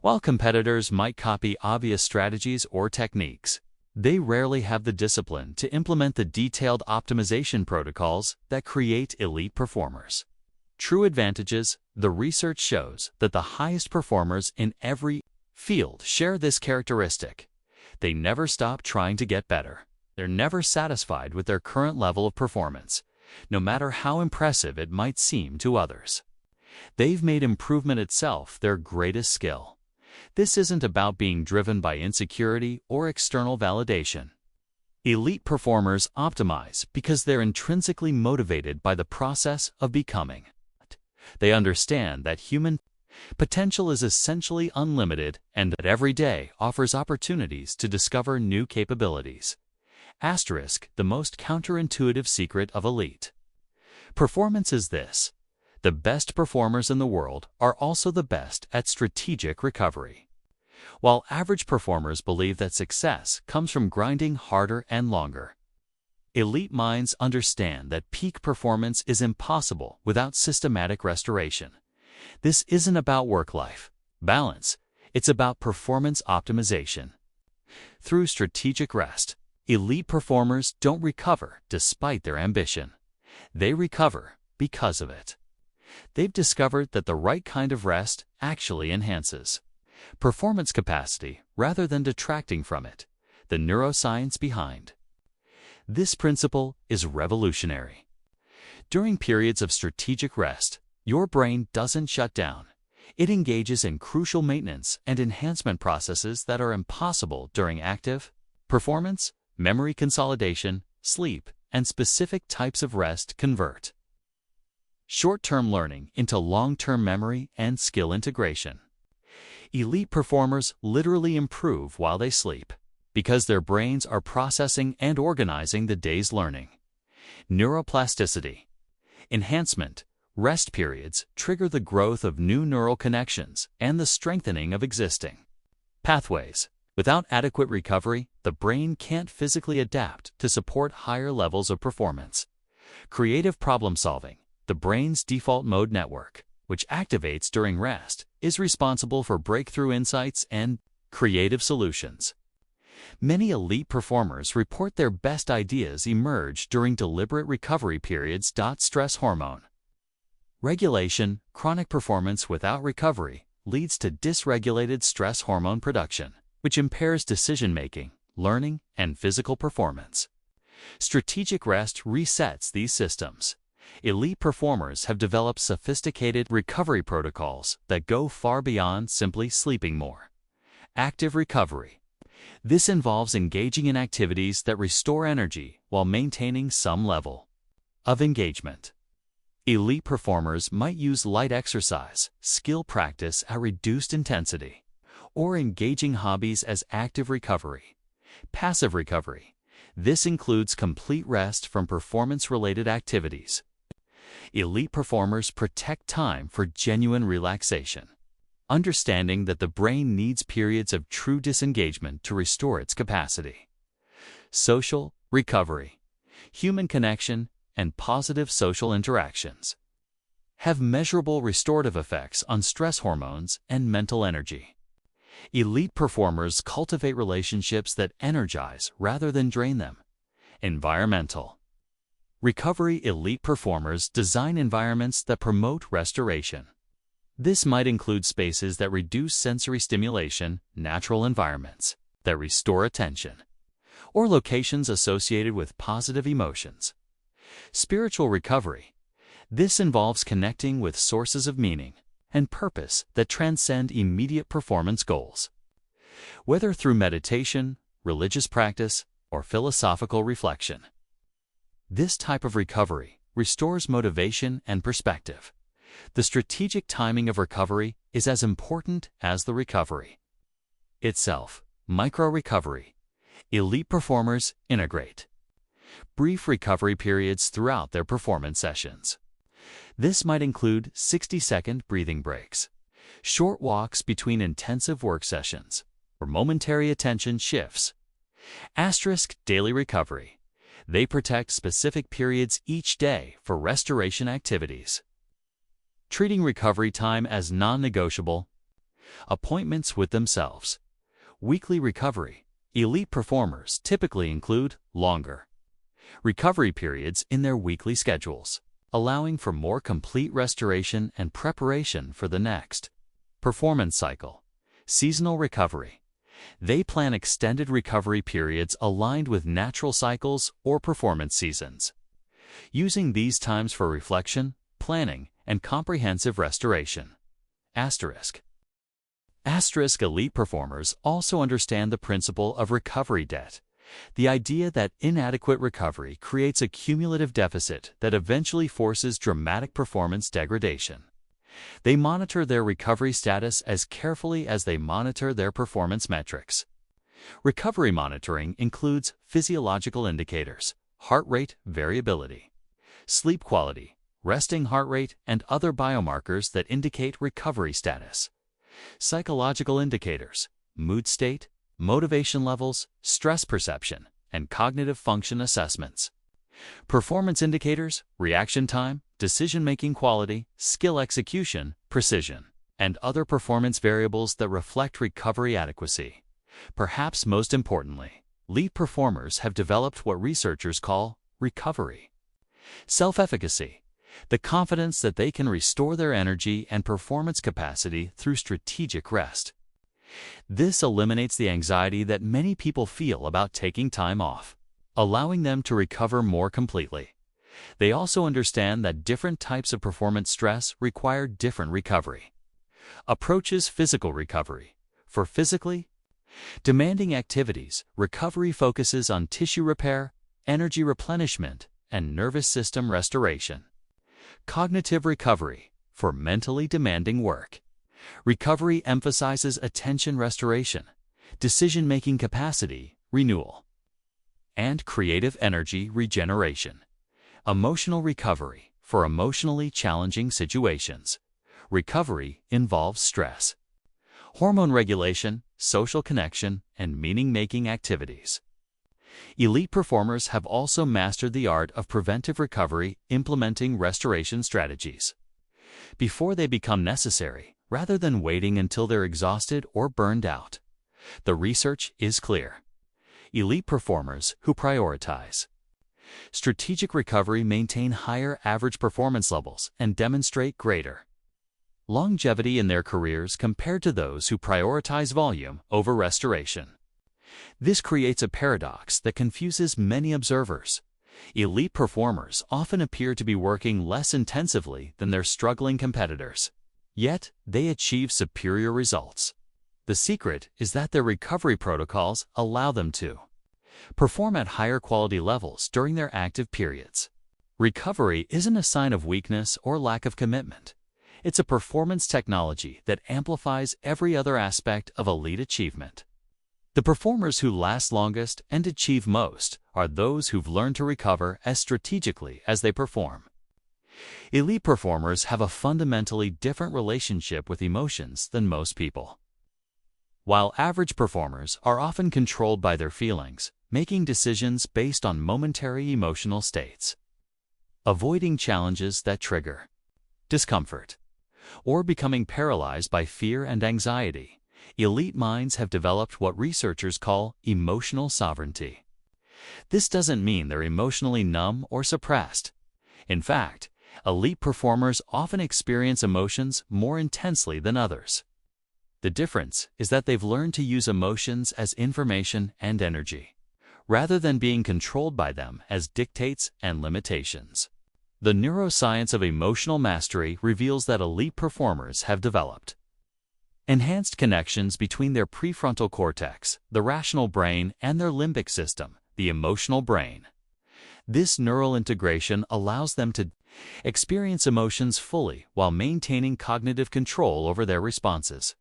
While competitors might copy obvious strategies or techniques, they rarely have the discipline to implement the detailed optimization protocols that create elite performers. True advantages: the research shows that the highest performers in every field share this characteristic. They never stop trying to get better. They're never satisfied with their current level of performance, no matter how impressive it might seem to others. They've made improvement itself their greatest skill. This isn't about being driven by insecurity or external validation. Elite performers optimize because they're intrinsically motivated by the process of becoming. They understand that human potential is essentially unlimited and that every day offers opportunities to discover new capabilities. Asterisk, the most counterintuitive secret of elite performance is this: the best performers in the world are also the best at strategic recovery. While average performers believe that success comes from grinding harder and longer, elite minds understand that peak performance is impossible without systematic restoration. This isn't about work-life balance, it's about performance optimization. Through strategic rest, elite performers don't recover despite their ambition. They recover because of it. They've discovered that the right kind of rest actually enhances performance capacity rather than detracting from it. The neuroscience behind this principle is revolutionary. During periods of strategic rest, your brain doesn't shut down. It engages in crucial maintenance and enhancement processes that are impossible during active performance. Memory consolidation, sleep, and specific types of rest convert short-term learning into long-term memory and skill integration. Elite performers literally improve while they sleep because their brains are processing and organizing the day's learning. Neuroplasticity enhancement. Rest periods trigger the growth of new neural connections and the strengthening of existing pathways. Without adequate recovery, the brain can't physically adapt to support higher levels of performance. Creative problem solving. The brain's default mode network, which activates during rest, is responsible for breakthrough insights and creative solutions. Many elite performers report their best ideas emerge during deliberate recovery periods. Stress hormone regulation. Chronic performance without recovery leads to dysregulated stress hormone production, which impairs decision-making, learning, and physical performance. Strategic rest resets these systems. Elite performers have developed sophisticated recovery protocols that go far beyond simply sleeping more. Active recovery. This involves engaging in activities that restore energy while maintaining some level of engagement. Elite performers might use light exercise, skill practice at reduced intensity, or engaging hobbies as active recovery. Passive recovery. This includes complete rest from performance-related activities. Elite performers protect time for genuine relaxation. understanding that the brain needs periods of true disengagement to restore its capacity. Social recovery, human connection, and positive social interactions have measurable restorative effects on stress hormones and mental energy. Elite performers cultivate relationships that energize rather than drain them. Environmental recovery. Elite performers design environments that promote restoration. This might include spaces that reduce sensory stimulation, natural environments that restore attention, or locations associated with positive emotions. Spiritual recovery. This involves connecting with sources of meaning and purpose that transcend immediate performance goals. Whether through meditation, religious practice, or philosophical reflection, this type of recovery restores motivation and perspective. The strategic timing of recovery is as important as the recovery itself. Micro-recovery. Elite performers integrate brief recovery periods throughout their performance sessions. This might include 60-second breathing breaks, short walks between intensive work sessions, or momentary attention shifts. Daily recovery. They protect specific periods each day for restoration activities. Treating recovery time as non-negotiable. Appointments with themselves. Weekly recovery. Elite performers typically include longer recovery periods in their weekly schedules, allowing for more complete restoration and preparation for the next performance cycle. Seasonal recovery. They plan extended recovery periods aligned with natural cycles or performance seasons, using these times for reflection, planning, and comprehensive restoration. Elite performers also understand the principle of recovery debt, the idea that inadequate recovery creates a cumulative deficit that eventually forces dramatic performance degradation. They monitor their recovery status as carefully as they monitor their performance metrics. Recovery monitoring includes physiological indicators, heart rate variability, sleep quality, resting heart rate, and other biomarkers that indicate recovery status. Psychological indicators, mood state, motivation levels, stress perception, and cognitive function assessments. Performance indicators, reaction time, decision-making quality, skill execution, precision, and other performance variables that reflect recovery adequacy. Perhaps most importantly, elite performers have developed what researchers call recovery self-efficacy, the confidence that they can restore their energy and performance capacity through strategic rest. This eliminates the anxiety that many people feel about taking time off, allowing them to recover more completely. They also understand that different types of performance stress require different recovery approaches. Physical recovery. For physically demanding activities, recovery focuses on tissue repair, energy replenishment, and nervous system restoration. Cognitive recovery. For mentally demanding work, recovery emphasizes attention restoration, decision-making capacity renewal, and creative energy regeneration. Emotional recovery. For emotionally challenging situations, recovery involves stress, hormone regulation, social connection, and meaning-making activities. Elite performers have also mastered the art of preventive recovery, implementing restoration strategies before they become necessary, rather than waiting until they're exhausted or burned out. The research is clear. Elite performers who prioritize strategic recovery maintain higher average performance levels and demonstrate greater longevity in their careers compared to those who prioritize volume over restoration. This creates a paradox that confuses many observers. Elite performers often appear to be working less intensively than their struggling competitors, yet they achieve superior results. The secret is that their recovery protocols allow them to perform at higher quality levels during their active periods. Recovery isn't a sign of weakness or lack of commitment. It's a performance technology that amplifies every other aspect of elite achievement. The performers who last longest and achieve most are those who've learned to recover as strategically as they perform. Elite performers have a fundamentally different relationship with emotions than most people. While average performers are often controlled by their feelings, making decisions based on momentary emotional states, avoiding challenges that trigger discomfort, or becoming paralyzed by fear and anxiety, elite minds have developed what researchers call emotional sovereignty. This doesn't mean they're emotionally numb or suppressed. In fact, elite performers often experience emotions more intensely than others. The difference is that they've learned to use emotions as information and energy, rather than being controlled by them as dictates and limitations. The neuroscience of emotional mastery reveals that elite performers have developed enhanced connections between their prefrontal cortex, the rational brain, and their limbic system, the emotional brain. This neural integration allows them to experience emotions fully while maintaining cognitive control over their responses.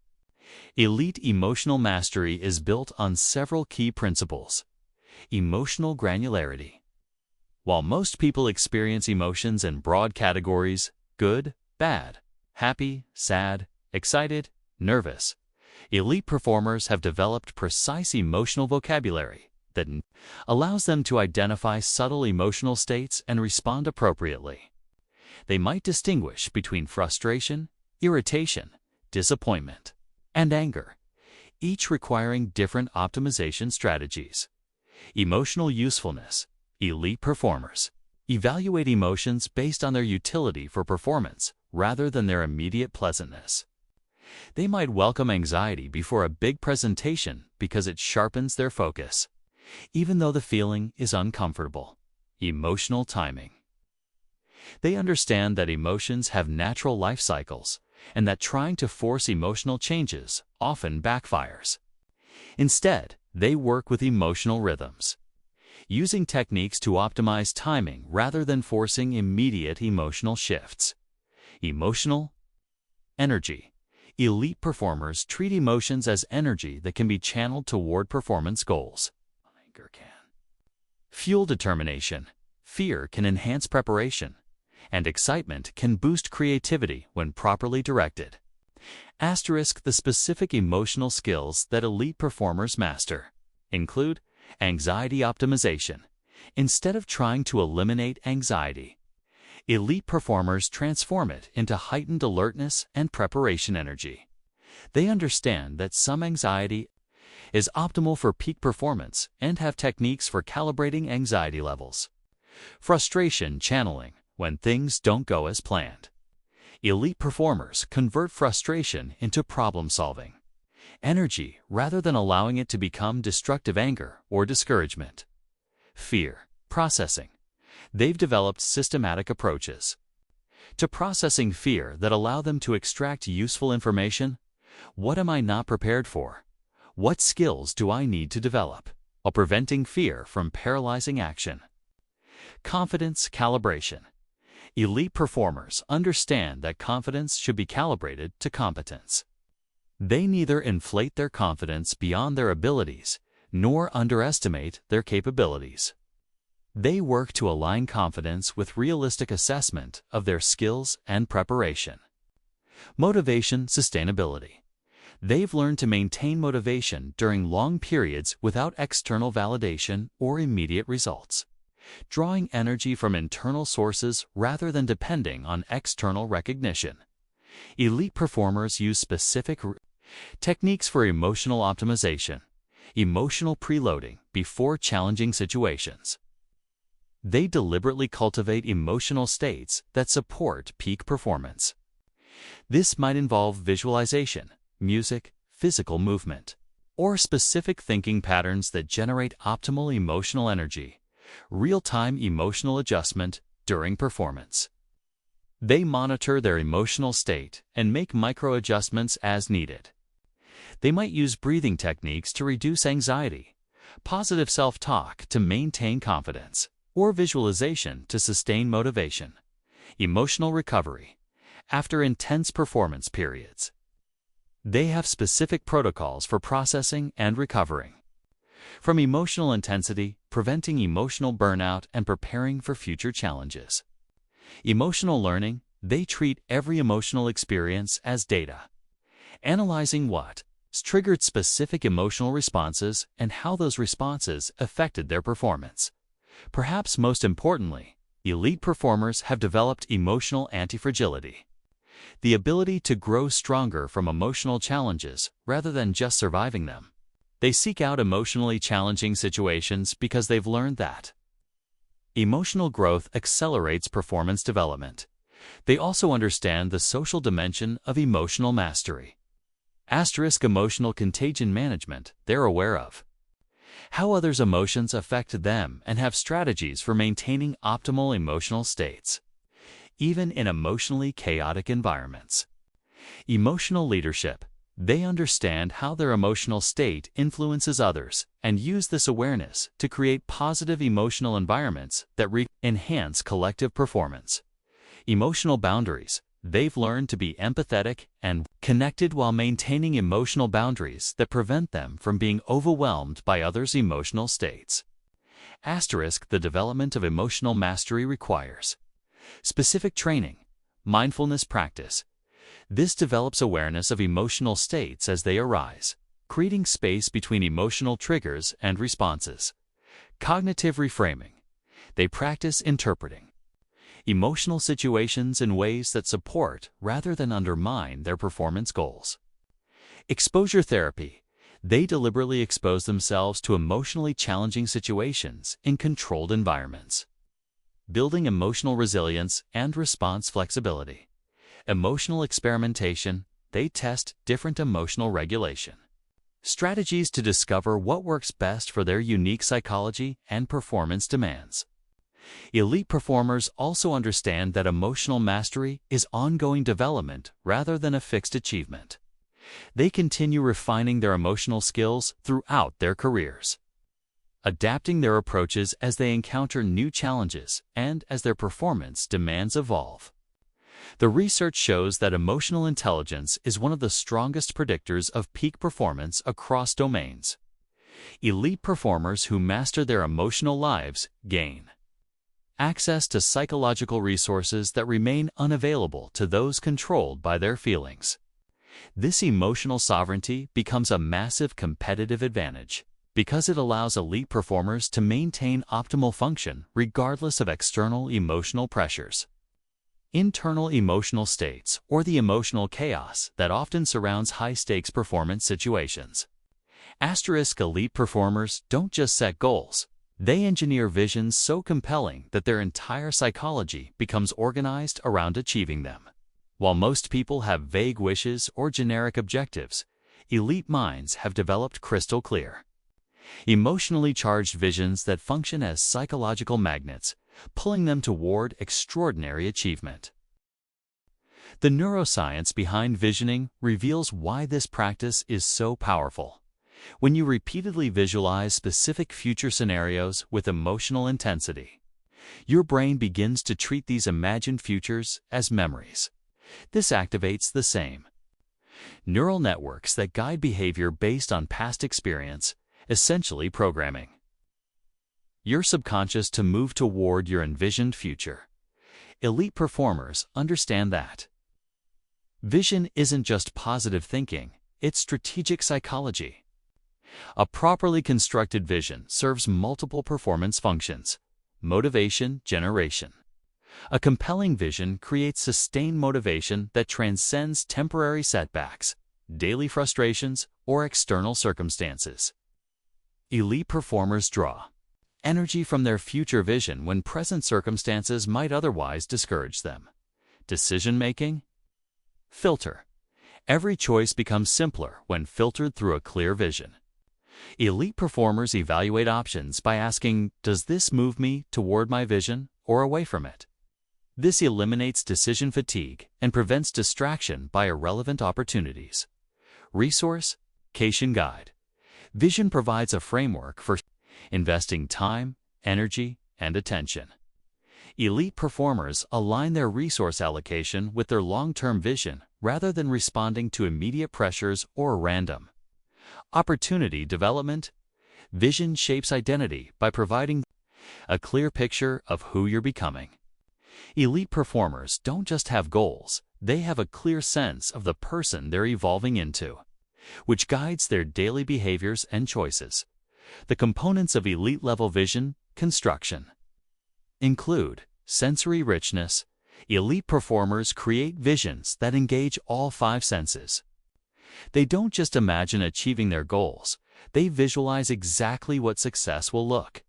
Elite emotional mastery is built on several key principles. Emotional granularity. While most people experience emotions in broad categories, good, bad, happy, sad, excited, nervous, elite performers have developed precise emotional vocabulary that allows them to identify subtle emotional states and respond appropriately. They might distinguish between frustration, irritation, disappointment, and anger, each requiring different optimization strategies. Emotional usefulness. Elite performers evaluate emotions based on their utility for performance rather than their immediate pleasantness. They might welcome anxiety before a big presentation because it sharpens their focus, even though the feeling is uncomfortable. Emotional timing. They understand that emotions have natural life cycles and that trying to force emotional changes often backfires. Instead, they work with emotional rhythms, using techniques to optimize timing rather than forcing immediate emotional shifts. Emotional energy. Elite performers treat emotions as energy that can be channeled toward performance goals. Anger can fuel determination. Fear can enhance preparation, and excitement can boost creativity when properly directed. Asterisk. The specific emotional skills that elite performers master include anxiety optimization. Instead of trying to eliminate anxiety, elite performers transform it into heightened alertness and preparation energy. They understand that some anxiety is optimal for peak performance and have techniques for calibrating anxiety levels. Frustration channeling. When things don't go as planned, elite performers convert frustration into problem-solving energy rather than allowing it to become destructive anger or discouragement. Fear processing. They've developed systematic approaches to processing fear that allow them to extract useful information. What am I not prepared for? What skills do I need to develop? While preventing fear from paralyzing action. Confidence calibration. Elite performers understand that confidence should be calibrated to competence. They neither inflate their confidence beyond their abilities nor underestimate their capabilities. They work to align confidence with realistic assessment of their skills and preparation. Motivation sustainability. They've learned to maintain motivation during long periods without external validation or immediate results, drawing energy from internal sources rather than depending on external recognition. Elite performers use specific techniques for emotional optimization, emotional preloading before challenging situations. They deliberately cultivate emotional states that support peak performance. This might involve visualization, music, physical movement, or specific thinking patterns that generate optimal emotional energy, real-time emotional adjustment during performance. They monitor their emotional state and make micro-adjustments as needed. They might use breathing techniques to reduce anxiety, positive self-talk to maintain confidence, or visualization to sustain motivation. Emotional recovery. After intense performance periods, they have specific protocols for processing and recovering from emotional intensity, preventing emotional burnout, and preparing for future challenges. Emotional learning, they treat every emotional experience as data, analyzing what triggered specific emotional responses and how those responses affected their performance. Perhaps most importantly, elite performers have developed emotional anti-fragility, the ability to grow stronger from emotional challenges rather than just surviving them. They seek out emotionally challenging situations because they've learned that emotional growth accelerates performance development. They also understand the social dimension of emotional mastery. Emotional contagion management, they're aware of how others' emotions affect them and have strategies for maintaining optimal emotional states, even in emotionally chaotic environments. Emotional leadership, they understand how their emotional state influences others and use this awareness to create positive emotional environments that enhance collective performance. Emotional boundaries, they've learned to be empathetic and connected while maintaining emotional boundaries that prevent them from being overwhelmed by others' emotional states. The development of emotional mastery requires specific training, mindfulness practice. This develops awareness of emotional states as they arise, creating space between emotional triggers and responses. Cognitive reframing, they practice interpreting emotional situations in ways that support rather than undermine their performance goals. Exposure therapy, they deliberately expose themselves to emotionally challenging situations in controlled environments, building emotional resilience and response flexibility. Emotional experimentation, they test different emotional regulation strategies to discover what works best for their unique psychology and performance demands. Elite performers also understand that emotional mastery is ongoing development rather than a fixed achievement. They continue refining their emotional skills throughout their careers, adapting their approaches as they encounter new challenges and as their performance demands evolve. The research shows that emotional intelligence is one of the strongest predictors of peak performance across domains. Elite performers who master their emotional lives gain access to psychological resources that remain unavailable to those controlled by their feelings. This emotional sovereignty becomes a massive competitive advantage because it allows elite performers to maintain optimal function regardless of external emotional pressures. Internal emotional states, or the emotional chaos that often surrounds high-stakes performance situations. Elite performers don't just set goals. They engineer visions so compelling that their entire psychology becomes organized around achieving them. While most people have vague wishes or generic objectives, elite minds have developed crystal clear, emotionally charged visions that function as psychological magnets, pulling them toward extraordinary achievement. The neuroscience behind visioning reveals why this practice is so powerful. When you repeatedly visualize specific future scenarios with emotional intensity, your brain begins to treat these imagined futures as memories. This activates the same neural networks that guide behavior based on past experience, essentially programming your subconscious to move toward your envisioned future. Elite performers understand that vision isn't just positive thinking, it's strategic psychology. A properly constructed vision serves multiple performance functions. Motivation generation. A compelling vision creates sustained motivation that transcends temporary setbacks, daily frustrations, or external circumstances. Elite performers draw energy from their future vision when present circumstances might otherwise discourage them. Decision-making? Filter. Every choice becomes simpler when filtered through a clear vision. Elite performers evaluate options by asking, does this move me toward my vision or away from it? This eliminates decision fatigue and prevents distraction by irrelevant opportunities. Resource, Cation Guide. Vision provides a framework for investing time, energy, and attention. Elite performers align their resource allocation with their long-term vision rather than responding to immediate pressures or random opportunity development. Vision shapes identity by providing a clear picture of who you're becoming. Elite performers don't just have goals, they have a clear sense of the person they're evolving into, which guides their daily behaviors and choices. The components of elite-level vision construction include sensory richness. Elite performers create visions that engage all five senses. They don't just imagine achieving their goals, they visualize exactly what success will look,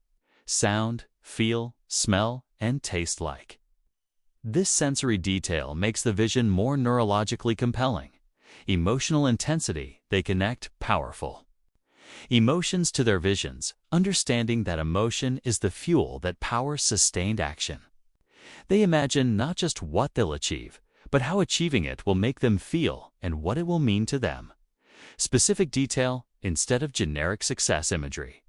sound, feel, smell, and taste like. This sensory detail makes the vision more neurologically compelling. Emotional intensity, they connect powerful emotions to their visions, understanding that emotion is the fuel that powers sustained action. They imagine not just what they'll achieve, but how achieving it will make them feel and what it will mean to them. Specific detail instead of generic success imagery.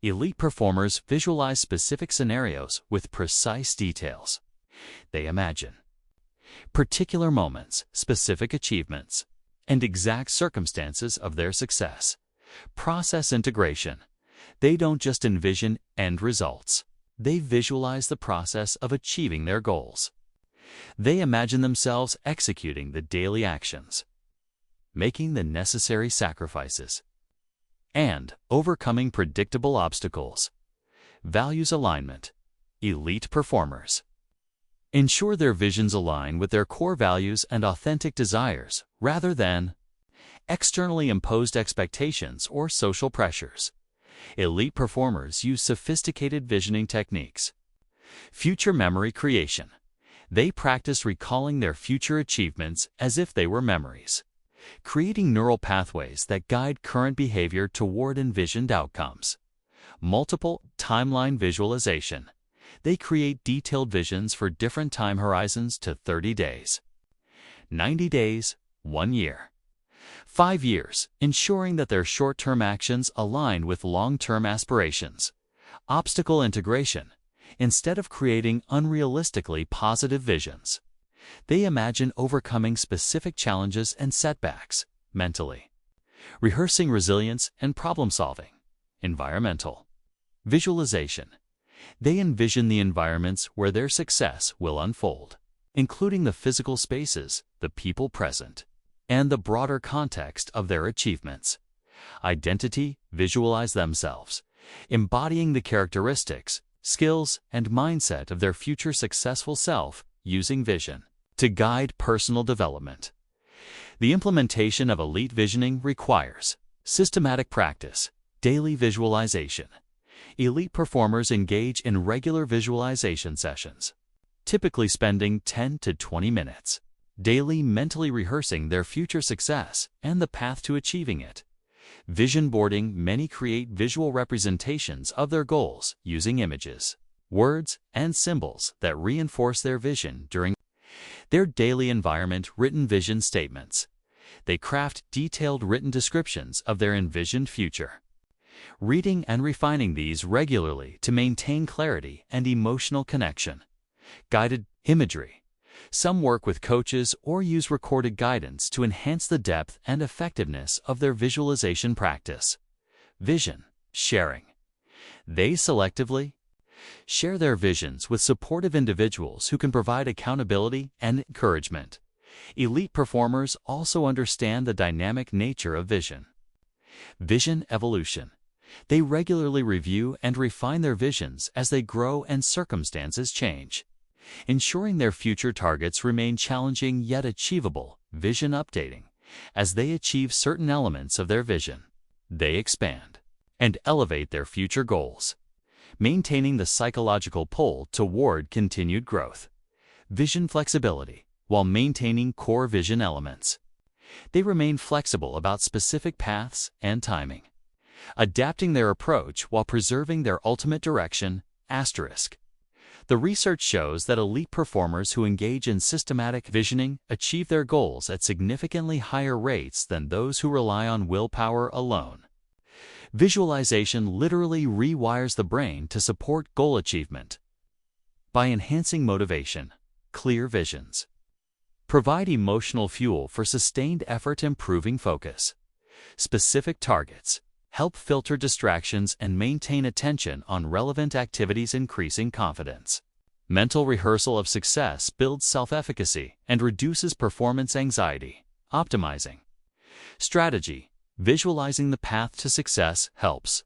Elite performers visualize specific scenarios with precise details. They imagine particular moments, specific achievements, and exact circumstances of their success. Process integration. They don't just envision end results. They visualize the process of achieving their goals. They imagine themselves executing the daily actions, making the necessary sacrifices, and overcoming predictable obstacles. Values alignment. Elite performers ensure their visions align with their core values and authentic desires rather than externally imposed expectations or social pressures. Elite performers use sophisticated visioning techniques. Future memory creation. They practice recalling their future achievements as if they were memories, creating neural pathways that guide current behavior toward envisioned outcomes. Multiple timeline visualization. They create detailed visions for different time horizons to 30 days, 90 days, 1 year, 5 years, ensuring that their short-term actions align with long-term aspirations. Obstacle integration. Instead of creating unrealistically positive visions, they imagine overcoming specific challenges and setbacks mentally, rehearsing resilience and problem-solving. Environmental visualization. They envision the environments where their success will unfold, including the physical spaces, the people present, and the broader context of their achievements. Identity, visualize themselves, embodying the characteristics, skills, and mindset of their future successful self using vision to guide personal development. The implementation of elite visioning requires systematic practice, daily visualization. Elite performers engage in regular visualization sessions, typically spending 10 to 20 minutes daily mentally rehearsing their future success and the path to achieving it. Vision boarding. Many create visual representations of their goals using images, words, and symbols that reinforce their vision during their daily environment. Written vision statements. They craft detailed written descriptions of their envisioned future, reading and refining these regularly to maintain clarity and emotional connection. Guided imagery. Some work with coaches or use recorded guidance to enhance the depth and effectiveness of their visualization practice. Vision sharing. They selectively share their visions with supportive individuals who can provide accountability and encouragement. Elite performers also understand the dynamic nature of vision. Vision evolution. They regularly review and refine their visions as they grow and circumstances change, ensuring their future targets remain challenging yet achievable. Vision updating. As they achieve certain elements of their vision, they expand and elevate their future goals, maintaining the psychological pull toward continued growth. Vision flexibility. While maintaining core vision elements, they remain flexible about specific paths and timing, adapting their approach while preserving their ultimate direction. Asterisk. The research shows that elite performers who engage in systematic visioning achieve their goals at significantly higher rates than those who rely on willpower alone. Visualization literally rewires the brain to support goal achievement. By enhancing motivation, clear visions provide emotional fuel for sustained effort, improving focus. Specific targets help filter distractions and maintain attention on relevant activities, increasing confidence. Mental rehearsal of success builds self-efficacy and reduces performance anxiety. Optimizing. Strategy. Visualizing the path to success helps.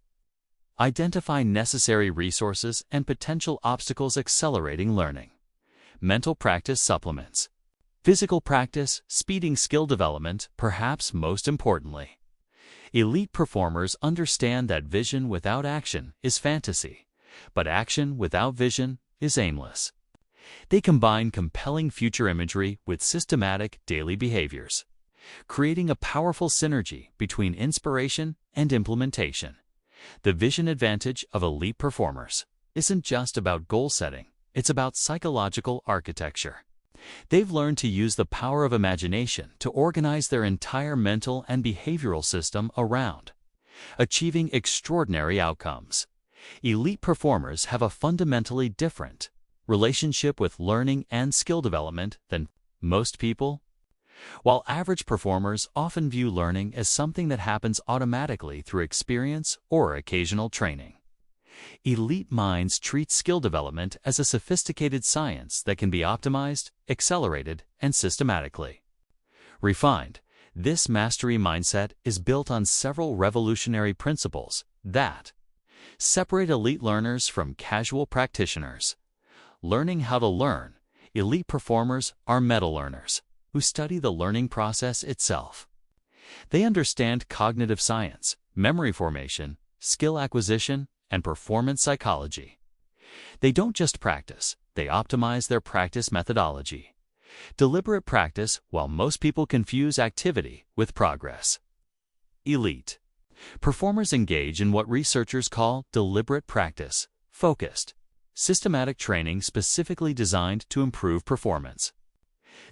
Identify necessary resources and potential obstacles, accelerating learning. Mental practice supplements. Physical practice, speeding skill development, perhaps most importantly. Elite performers understand that vision without action is fantasy, but action without vision is aimless. They combine compelling future imagery with systematic daily behaviors, creating a powerful synergy between inspiration and implementation. The vision advantage of elite performers isn't just about goal setting, it's about psychological architecture. They've learned to use the power of imagination to organize their entire mental and behavioral system around, achieving extraordinary outcomes. Elite performers have a fundamentally different relationship with learning and skill development than most people. While average performers often view learning as something that happens automatically through experience or occasional training, elite minds treat skill development as a sophisticated science that can be optimized, accelerated, and systematically refined. This mastery mindset is built on several revolutionary principles that separate elite learners from casual practitioners. Learning how to learn. Elite performers are meta-learners who study the learning process itself. They understand cognitive science, memory formation, skill acquisition, and performance psychology. They don't just practice, they optimize their practice methodology. Deliberate practice, while most people confuse activity with progress. Elite performers engage in what researchers call deliberate practice, focused, systematic training specifically designed to improve performance.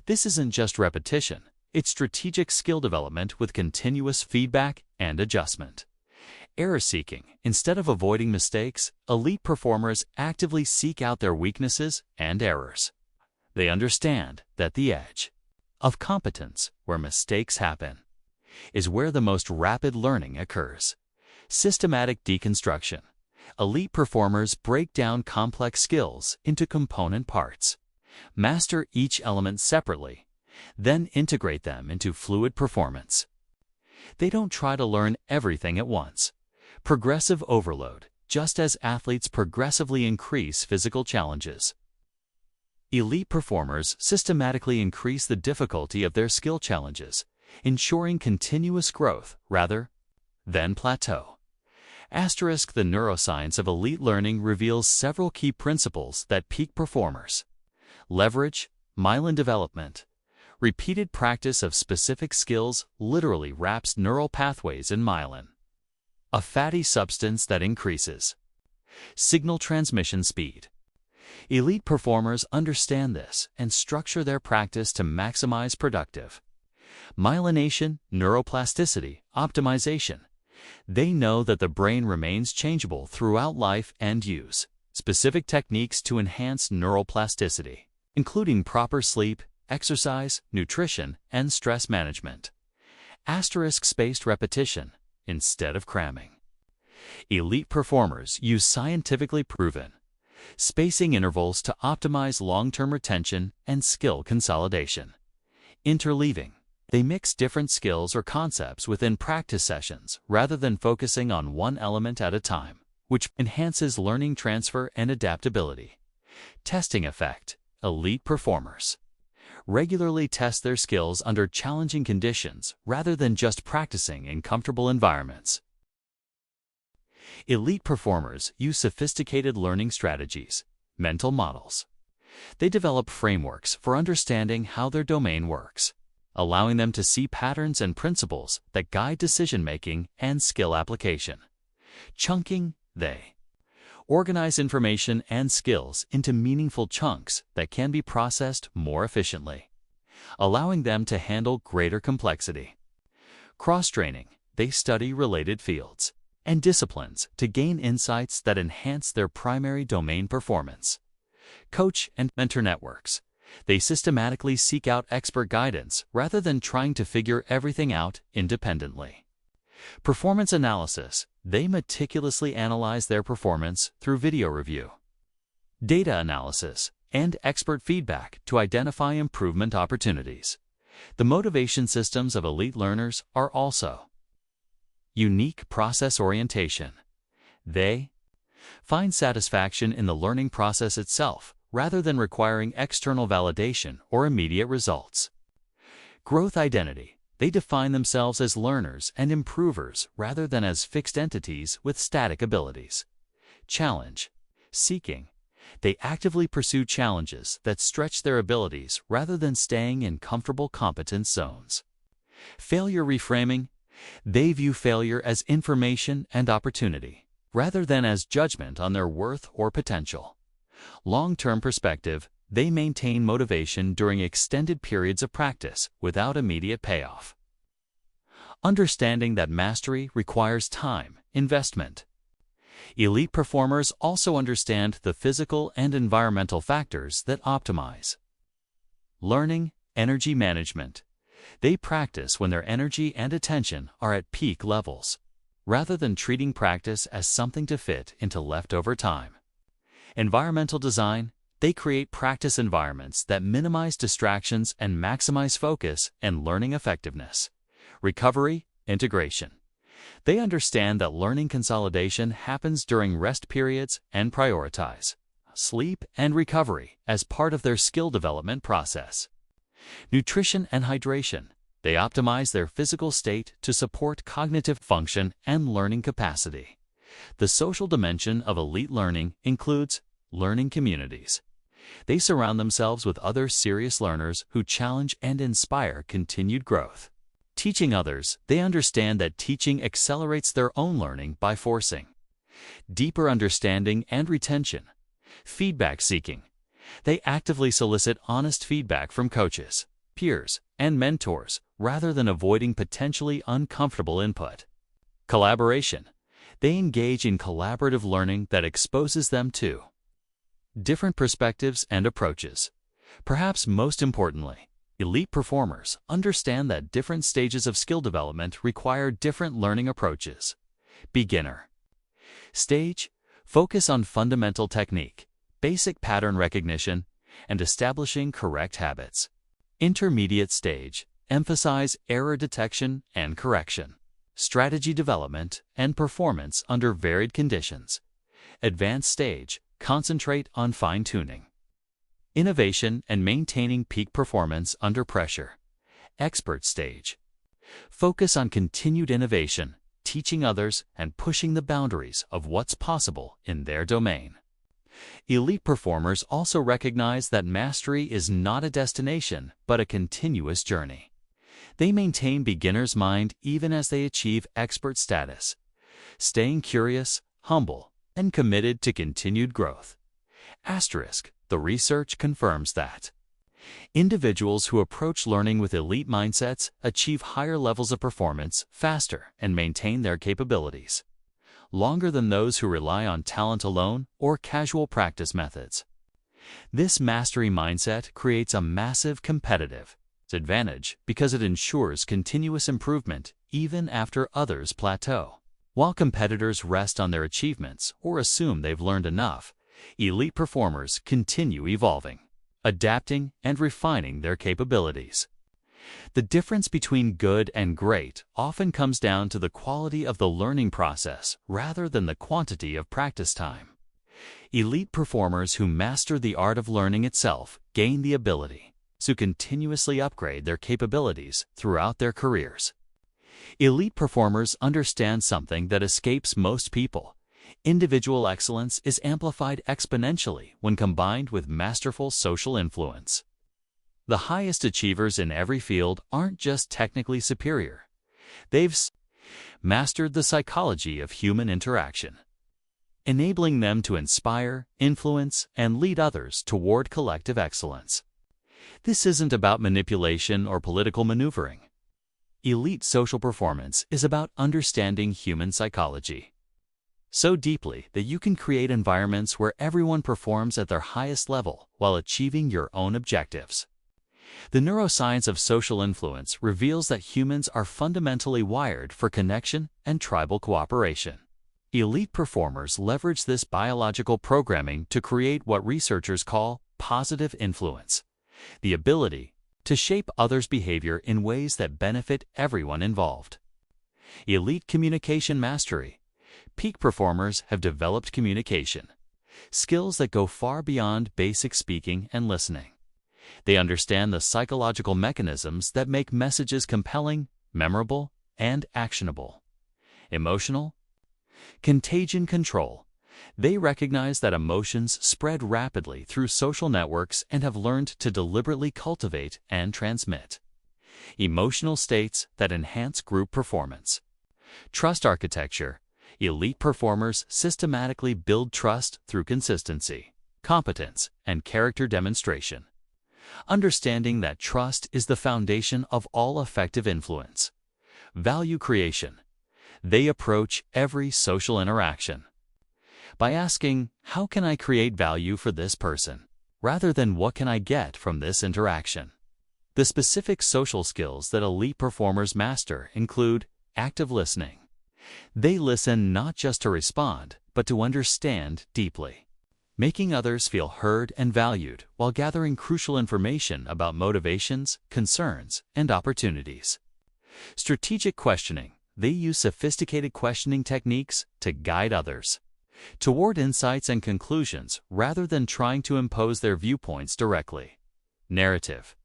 This isn't just repetition, it's strategic skill development with continuous feedback and adjustment. Error-seeking. Instead of avoiding mistakes, elite performers actively seek out their weaknesses and errors. They understand that the edge of competence, where mistakes happen, is where the most rapid learning occurs. Systematic deconstruction. Elite performers break down complex skills into component parts, master each element separately, then integrate them into fluid performance. They don't try to learn everything at once. Progressive overload, just as athletes progressively increase physical challenges. Elite performers systematically increase the difficulty of their skill challenges, ensuring continuous growth rather than plateau. Asterisk. The neuroscience of elite learning reveals several key principles that peak performers leverage. Myelin development. Repeated practice of specific skills literally wraps neural pathways in myelin, a fatty substance that increases signal transmission speed. Elite performers understand this and structure their practice to maximize productive myelination, neuroplasticity, optimization. They know that the brain remains changeable throughout life and use specific techniques to enhance neuroplasticity, including proper sleep, exercise, nutrition, and stress management. Asterisk. Spaced repetition instead of cramming. Elite performers use scientifically proven spacing intervals to optimize long-term retention and skill consolidation. Interleaving. They mix different skills or concepts within practice sessions rather than focusing on one element at a time, which enhances learning transfer and adaptability. Testing effect. Elite performers regularly test their skills under challenging conditions rather than just practicing in comfortable environments. Elite performers use sophisticated learning strategies, mental models. They develop frameworks for understanding how their domain works, allowing them to see patterns and principles that guide decision-making and skill application. Chunking. They organize information and skills into meaningful chunks that can be processed more efficiently, allowing them to handle greater complexity. Cross-training. They study related fields and disciplines to gain insights that enhance their primary domain performance. Coach and mentor networks. They systematically seek out expert guidance rather than trying to figure everything out independently. Performance analysis. They meticulously analyze their performance through video review. Data analysis. and expert feedback to identify improvement opportunities. The motivation systems of elite learners are also unique process orientation. They find satisfaction in the learning process itself rather than requiring external validation or immediate results. Growth identity. They define themselves as learners and improvers rather than as fixed entities with static abilities. Challenge seeking. They actively pursue challenges that stretch their abilities rather than staying in comfortable competence zones. Failure reframing. They view failure as information and opportunity, rather than as judgment on their worth or potential. Long-term perspective. They maintain motivation during extended periods of practice without immediate payoff. Understanding that mastery requires time, investment. Elite performers also understand the physical and environmental factors that optimize learning, energy management. They practice when their energy and attention are at peak levels, rather than treating practice as something to fit into leftover time. Environmental design. They create practice environments that minimize distractions and maximize focus and learning effectiveness. Recovery, integration. They understand that learning consolidation happens during rest periods and prioritize sleep and recovery as part of their skill development process. Nutrition and hydration. They optimize their physical state to support cognitive function and learning capacity. The social dimension of elite learning includes learning communities. They surround themselves with other serious learners who challenge and inspire continued growth. Teaching others. They understand that teaching accelerates their own learning by forcing deeper understanding and retention. Feedback seeking. They actively solicit honest feedback from coaches, peers, and mentors rather than avoiding potentially uncomfortable input. Collaboration. They engage in collaborative learning that exposes them to different perspectives and approaches. Perhaps most importantly, elite performers understand that different stages of skill development require different learning approaches. Beginner stage. Focus on fundamental technique, basic pattern recognition, and establishing correct habits. Intermediate stage. Emphasize error detection and correction, strategy development, and performance under varied conditions. Advanced stage. Concentrate on fine-tuning, innovation, and maintaining peak performance under pressure. Expert stage. Focus on continued innovation, teaching others, and pushing the boundaries of what's possible in their domain. Elite performers also recognize that mastery is not a destination, but a continuous journey. They maintain beginner's mind even as they achieve expert status, staying curious, humble, and committed to continued growth. Asterisk. The research confirms that individuals who approach learning with elite mindsets achieve higher levels of performance faster and maintain their capabilities longer than those who rely on talent alone or casual practice methods. This mastery mindset creates a massive competitive advantage because it ensures continuous improvement even after others plateau. While competitors rest on their achievements or assume they've learned enough, elite performers continue evolving, adapting, and refining their capabilities. The difference between good and great often comes down to the quality of the learning process rather than the quantity of practice time. Elite performers who master the art of learning itself gain the ability to continuously upgrade their capabilities throughout their careers. Elite performers understand something that escapes most people. Individual excellence is amplified exponentially when combined with masterful social influence. The highest achievers in every field aren't just technically superior. They've mastered the psychology of human interaction, enabling them to inspire, influence, and lead others toward collective excellence. This isn't about manipulation or political maneuvering. Elite social performance is about understanding human psychology so deeply that you can create environments where everyone performs at their highest level while achieving your own objectives. The neuroscience of social influence reveals that humans are fundamentally wired for connection and tribal cooperation. Elite performers leverage this biological programming to create what researchers call positive influence, the ability to shape others' behavior in ways that benefit everyone involved. Elite communication mastery. Peak performers have developed communication skills that go far beyond basic speaking and listening. They understand the psychological mechanisms that make messages compelling, memorable, and actionable. Emotional contagion control. They recognize that emotions spread rapidly through social networks and have learned to deliberately cultivate and transmit emotional states that enhance group performance. Trust architecture. Elite performers systematically build trust through consistency, competence, and character demonstration. Understanding that trust is the foundation of all effective influence. Value creation. They approach every social interaction by asking, how can I create value for this person, rather than what can I get from this interaction? The specific social skills that elite performers master include active listening. They listen not just to respond, but to understand deeply, making others feel heard and valued while gathering crucial information about motivations, concerns, and opportunities. Strategic questioning. They use sophisticated questioning techniques to guide others toward insights and conclusions rather than trying to impose their viewpoints directly. Narrative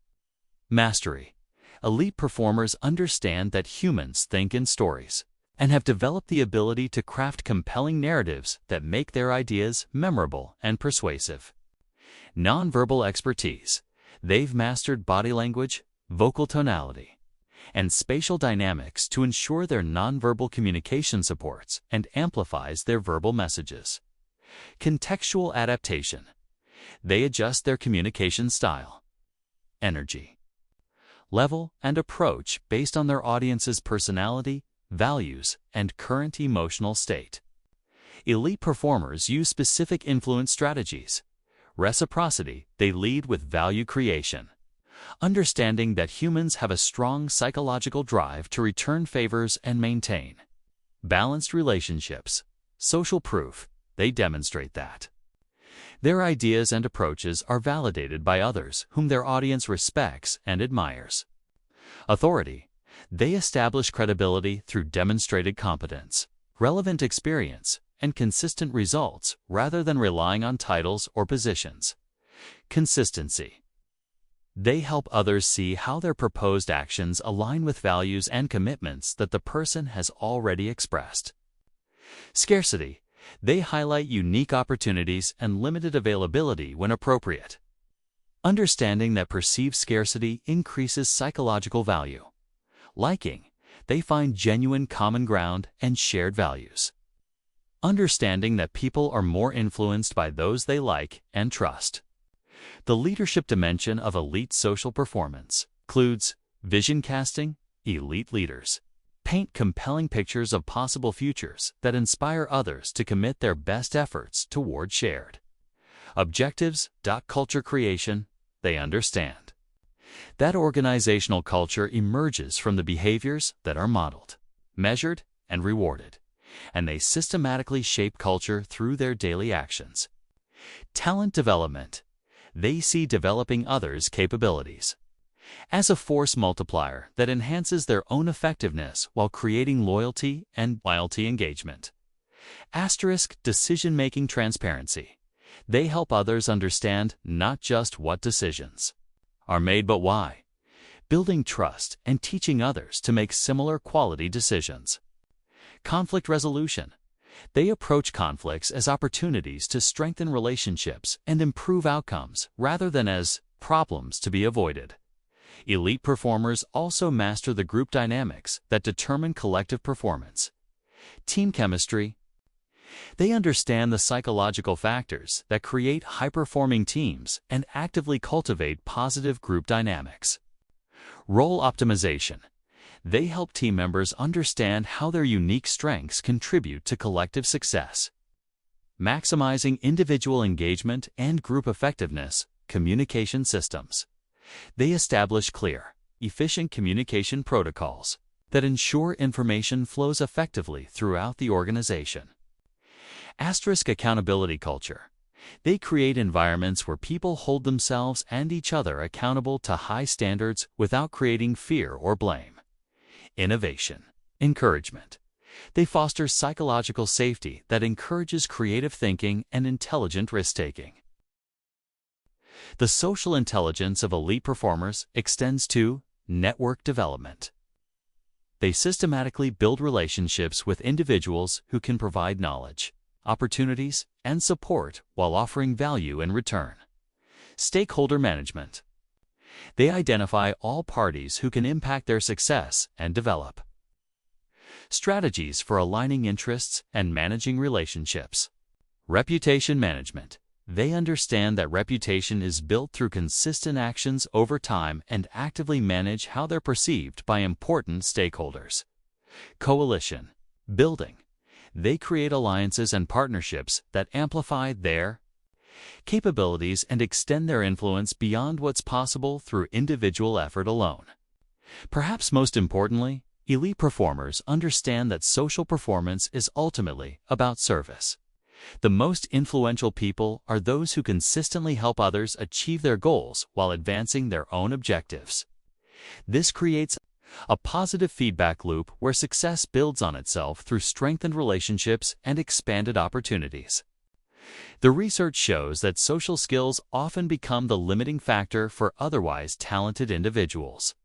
mastery. Elite performers understand that humans think in stories and have developed the ability to craft compelling narratives that make their ideas memorable and persuasive. Nonverbal expertise. They've mastered body language, vocal tonality, and spatial dynamics to ensure their nonverbal communication supports and amplifies their verbal messages. Contextual adaptation. They adjust their communication style, energy level, and approach based on their audience's personality, values, and current emotional state. Elite performers use specific influence strategies. Reciprocity. They lead with value creation, understanding that humans have a strong psychological drive to return favors and maintain balanced relationships. Social proof. They demonstrate that their ideas and approaches are validated by others whom their audience respects and admires. Authority. They establish credibility through demonstrated competence, relevant experience, and consistent results rather than relying on titles or positions. Consistency. They help others see how their proposed actions align with values and commitments that the person has already expressed. Scarcity. They highlight unique opportunities and limited availability when appropriate, understanding that perceived scarcity increases psychological value. Liking. They find genuine common ground and shared values, understanding that people are more influenced by those they like and trust. The leadership dimension of elite social performance includes vision casting. Elite leaders paint compelling pictures of possible futures that inspire others to commit their best efforts toward shared objectives. Culture creation. They understand that organizational culture emerges from the behaviors that are modeled, measured, and rewarded, and they systematically shape culture through their daily actions. Talent development. They see developing others' capabilities as a force multiplier that enhances their own effectiveness while creating loyalty and engagement. Decision-making transparency. They help others understand not just what decisions are made but why, building trust and teaching others to make similar quality decisions. Conflict resolution. They approach conflicts as opportunities to strengthen relationships and improve outcomes rather than as problems to be avoided. Elite performers also master the group dynamics that determine collective performance. Team chemistry. They understand the psychological factors that create high-performing teams and actively cultivate positive group dynamics. Role optimization. They help team members understand how their unique strengths contribute to collective success. Maximizing individual engagement and group effectiveness. Communication systems. They establish clear, efficient communication protocols that ensure information flows effectively throughout the organization. Accountability culture. They create environments where people hold themselves and each other accountable to high standards without creating fear or blame. Innovation. Encouragement. They foster psychological safety that encourages creative thinking and intelligent risk-taking. The social intelligence of elite performers extends to network development. They systematically build relationships with individuals who can provide knowledge, opportunities, and support while offering value in return. Stakeholder management. They identify all parties who can impact their success and develop. Strategies for aligning interests and managing relationships. Reputation management. They understand that reputation is built through consistent actions over time and actively manage how they're perceived by important stakeholders. Coalition. Building. They create alliances and partnerships that amplify their capabilities and extend their influence beyond what's possible through individual effort alone. Perhaps most importantly, elite performers understand that social performance is ultimately about service. The most influential people are those who consistently help others achieve their goals while advancing their own objectives. This creates a positive feedback loop where success builds on itself through strengthened relationships and expanded opportunities. The research shows that social skills often become the limiting factor for otherwise talented individuals.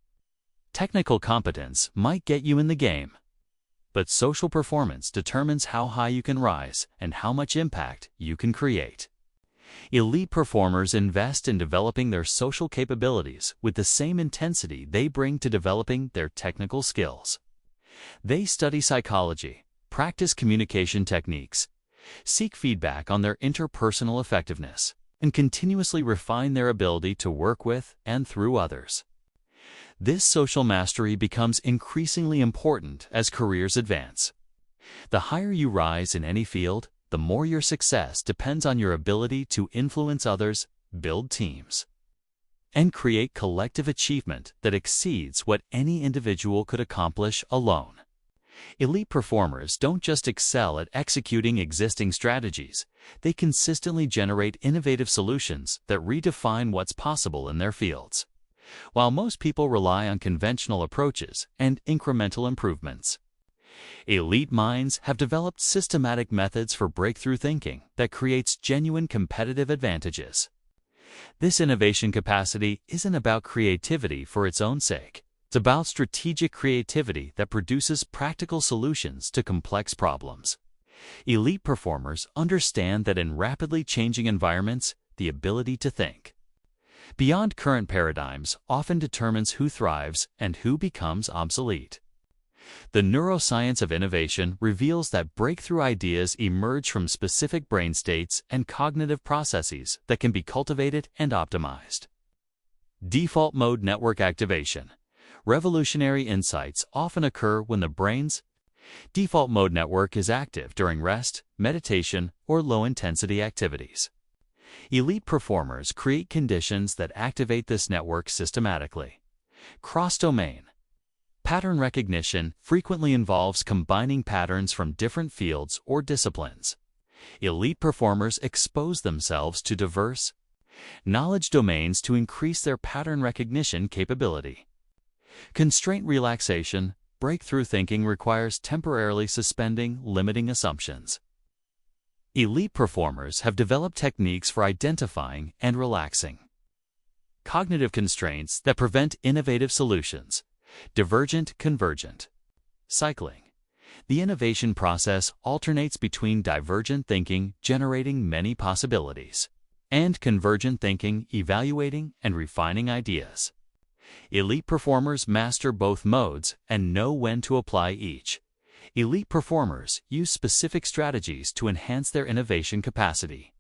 Technical competence might get you in the game, but social performance determines how high you can rise and how much impact you can create. Elite performers invest in developing their social capabilities with the same intensity they bring to developing their technical skills. They study psychology, practice communication techniques, seek feedback on their interpersonal effectiveness, and continuously refine their ability to work with and through others. This social mastery becomes increasingly important as careers advance. The higher you rise in any field, the more your success depends on your ability to influence others, build teams, and create collective achievement that exceeds what any individual could accomplish alone. Elite performers don't just excel at executing existing strategies, they consistently generate innovative solutions that redefine what's possible in their fields. While most people rely on conventional approaches and incremental improvements, elite minds have developed systematic methods for breakthrough thinking that creates genuine competitive advantages. This innovation capacity isn't about creativity for its own sake. It's about strategic creativity that produces practical solutions to complex problems. Elite performers understand that in rapidly changing environments, the ability to think beyond current paradigms often determines who thrives and who becomes obsolete. The neuroscience of innovation reveals that breakthrough ideas emerge from specific brain states and cognitive processes that can be cultivated and optimized. Default mode network activation. Revolutionary insights often occur when the brain's default mode network is active during rest, meditation, or low-intensity activities. Elite performers create conditions that activate this network systematically. Cross-domain. Pattern recognition frequently involves combining patterns from different fields or disciplines. Elite performers expose themselves to diverse knowledge domains to increase their pattern recognition capability. Constraint relaxation. Breakthrough thinking requires temporarily suspending limiting assumptions. Elite performers have developed techniques for identifying and relaxing cognitive constraints that prevent innovative solutions. Divergent convergent cycling. The innovation process alternates between divergent thinking, generating many possibilities, and convergent thinking, evaluating and refining ideas. Elite performers master both modes and know when to apply each. Elite performers use specific strategies to enhance their innovation capacity.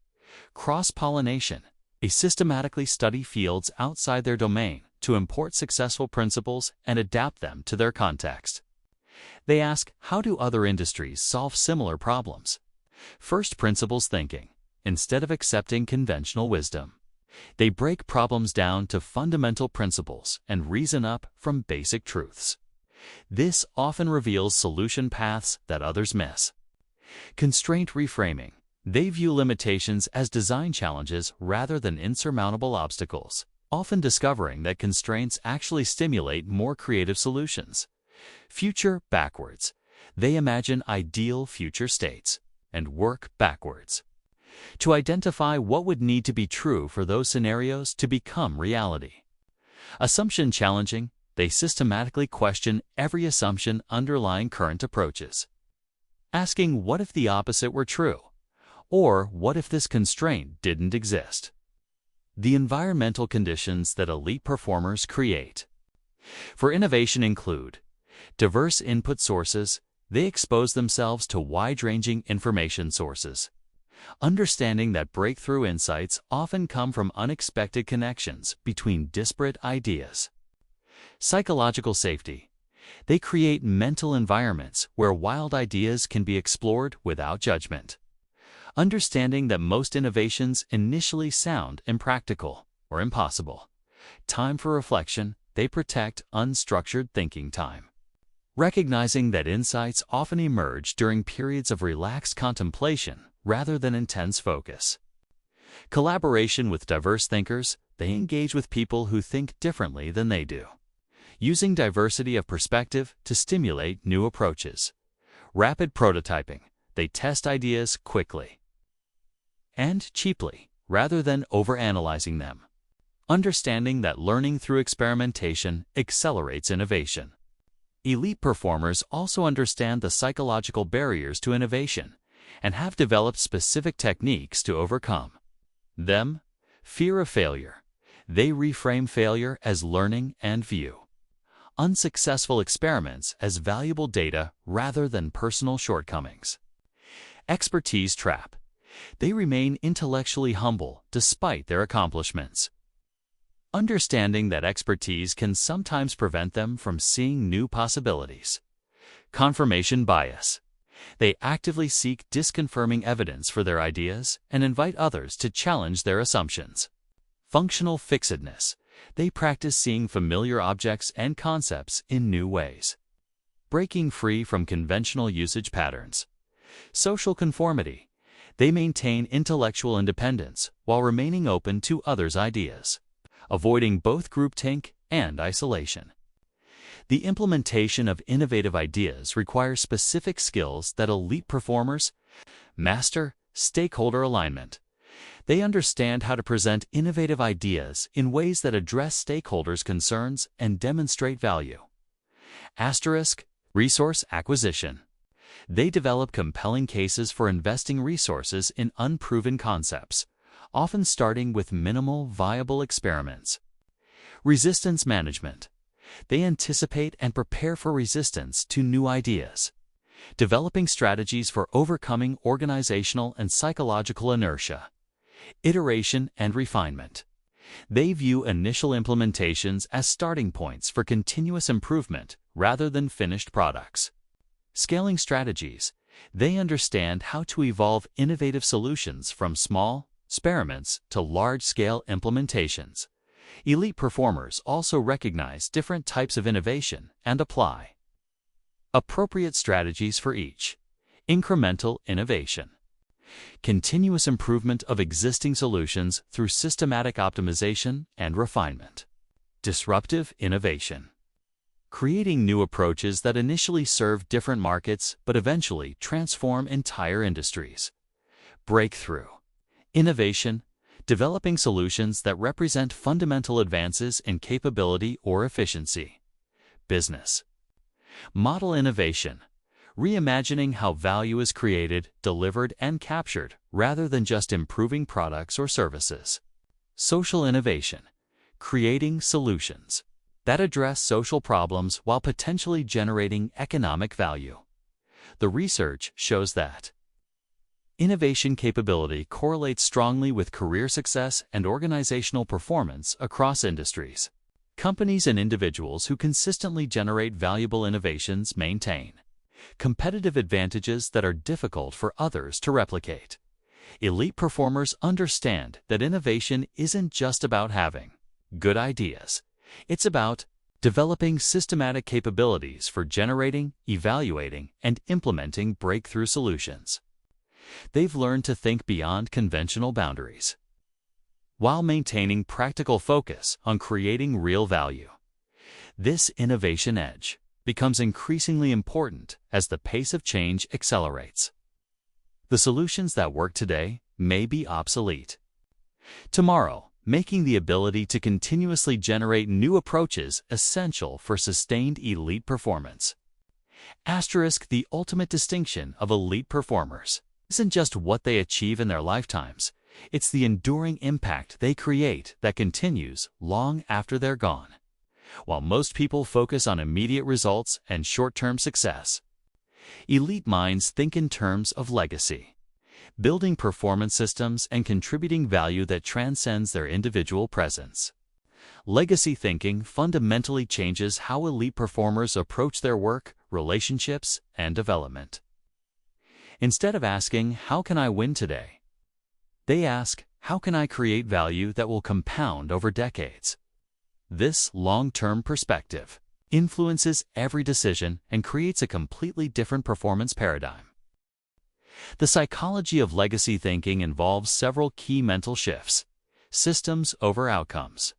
Cross-pollination. They systematically study fields outside their domain to import successful principles and adapt them to their context. They ask, how do other industries solve similar problems? First principles thinking. Instead of accepting conventional wisdom, they break problems down to fundamental principles and reason up from basic truths. This often reveals solution paths that others miss. Constraint reframing. They view limitations as design challenges rather than insurmountable obstacles, often discovering that constraints actually stimulate more creative solutions. Future backwards. They imagine ideal future states and work backwards to identify what would need to be true for those scenarios to become reality. Assumption challenging. They systematically question every assumption underlying current approaches, asking what if the opposite were true, or what if this constraint didn't exist. The environmental conditions that elite performers create for innovation include diverse input sources. They expose themselves to wide-ranging information sources, understanding that breakthrough insights often come from unexpected connections between disparate ideas. Psychological safety. They create mental environments where wild ideas can be explored without judgment. Understanding that most innovations initially sound impractical or impossible. Time for reflection. They protect unstructured thinking time. Recognizing that insights often emerge during periods of relaxed contemplation rather than intense focus. Collaboration with diverse thinkers. They engage with people who think differently than they do, using diversity of perspective to stimulate new approaches. Rapid prototyping. They test ideas quickly and cheaply rather than overanalyzing them, understanding that learning through experimentation accelerates innovation. Elite performers also understand the psychological barriers to innovation and have developed specific techniques to overcome them. Fear of failure. They reframe failure as learning and view unsuccessful experiments as valuable data rather than personal shortcomings. Expertise trap. They remain intellectually humble despite their accomplishments, understanding that expertise can sometimes prevent them from seeing new possibilities. Confirmation bias. They actively seek disconfirming evidence for their ideas and invite others to challenge their assumptions. Functional fixedness. They practice seeing familiar objects and concepts in new ways, breaking free from conventional usage patterns. Social conformity. They maintain intellectual independence while remaining open to others' ideas, avoiding both groupthink and isolation. The implementation of innovative ideas requires specific skills that elite performers master. Stakeholder alignment. They understand how to present innovative ideas in ways that address stakeholders' concerns and demonstrate value. Asterisk. Resource acquisition. They develop compelling cases for investing resources in unproven concepts, often starting with minimal viable experiments. Resistance management. They anticipate and prepare for resistance to new ideas, developing strategies for overcoming organizational and psychological inertia. Iteration and refinement. They view initial implementations as starting points for continuous improvement rather than finished products. Scaling strategies. They understand how to evolve innovative solutions from small experiments to large-scale implementations. Elite performers also recognize different types of innovation and apply appropriate strategies for each. Incremental innovation. Continuous improvement of existing solutions through systematic optimization and refinement. Disruptive innovation. Creating new approaches that initially serve different markets but eventually transform entire industries. Breakthrough innovation. Developing solutions that represent fundamental advances in capability or efficiency. Business model innovation. Reimagining how value is created, delivered, and captured, rather than just improving products or services. Social innovation. Creating solutions that address social problems while potentially generating economic value. The research shows that innovation capability correlates strongly with career success and organizational performance across industries. Companies and individuals who consistently generate valuable innovations maintain competitive advantages that are difficult for others to replicate. Elite performers understand that innovation isn't just about having good ideas. It's about developing systematic capabilities for generating, evaluating, and implementing breakthrough solutions. They've learned to think beyond conventional boundaries, while maintaining practical focus on creating real value. This innovation edge becomes increasingly important as the pace of change accelerates. The solutions that work today may be obsolete tomorrow, making the ability to continuously generate new approaches essential for sustained elite performance. The ultimate distinction of elite performers isn't just what they achieve in their lifetimes, it's the enduring impact they create that continues long after they're gone. While most people focus on immediate results and short-term success, elite minds think in terms of legacy, building performance systems and contributing value that transcends their individual presence. Legacy thinking fundamentally changes how elite performers approach their work, relationships, and development. Instead of asking, "How can I win today?" they ask, "How can I create value that will compound over decades?" This long-term perspective influences every decision and creates a completely different performance paradigm. The psychology of legacy thinking involves several key mental shifts: systems over outcomes.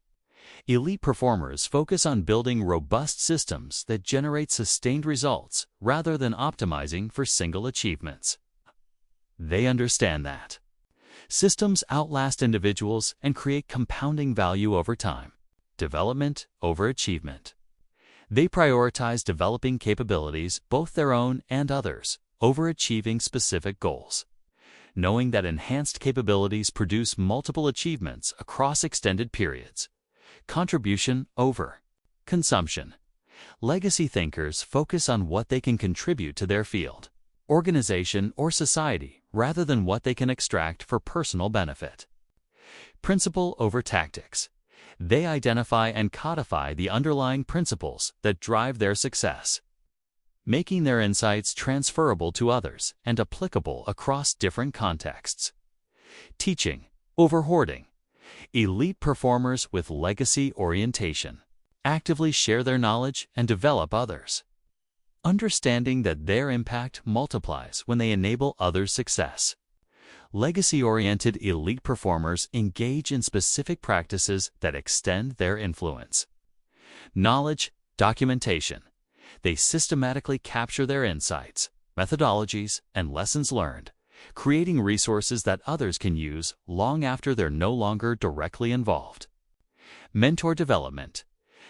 Elite performers focus on building robust systems that generate sustained results rather than optimizing for single achievements. They understand that systems outlast individuals and create compounding value over time. Development over achievement. They prioritize developing capabilities, both their own and others, over achieving specific goals, knowing that enhanced capabilities produce multiple achievements across extended periods. Contribution over consumption. Legacy thinkers focus on what they can contribute to their field, organization, or society rather than what they can extract for personal benefit. Principle over tactics. They identify and codify the underlying principles that drive their success, making their insights transferable to others and applicable across different contexts. Teaching over hoarding. Elite performers with legacy orientation actively share their knowledge and develop others, understanding that their impact multiplies when they enable others' success. Legacy-oriented elite performers engage in specific practices that extend their influence. Knowledge documentation. They systematically capture their insights, methodologies, and lessons learned, creating resources that others can use long after they're no longer directly involved. Mentor development.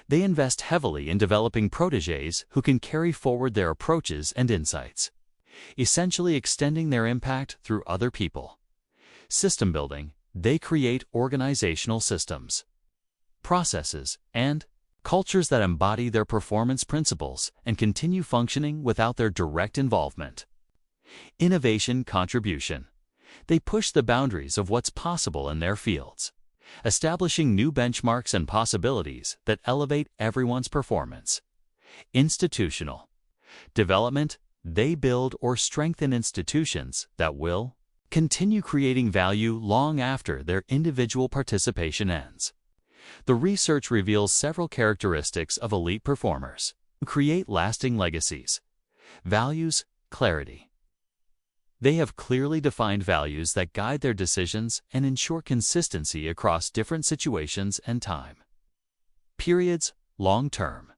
They invest heavily in developing protégés who can carry forward their approaches and insights, essentially extending their impact through other people. System building. They create organizational systems, processes, and cultures that embody their performance principles and continue functioning without their direct involvement. Innovation contribution. They push the boundaries of what's possible in their fields, establishing new benchmarks and possibilities that elevate everyone's performance. Institutional development. They build or strengthen institutions that will continue creating value long after their individual participation ends. The research reveals several characteristics of elite performers who create lasting legacies. Values, clarity. They have clearly defined values that guide their decisions and ensure consistency across different situations and time. Periods, long term.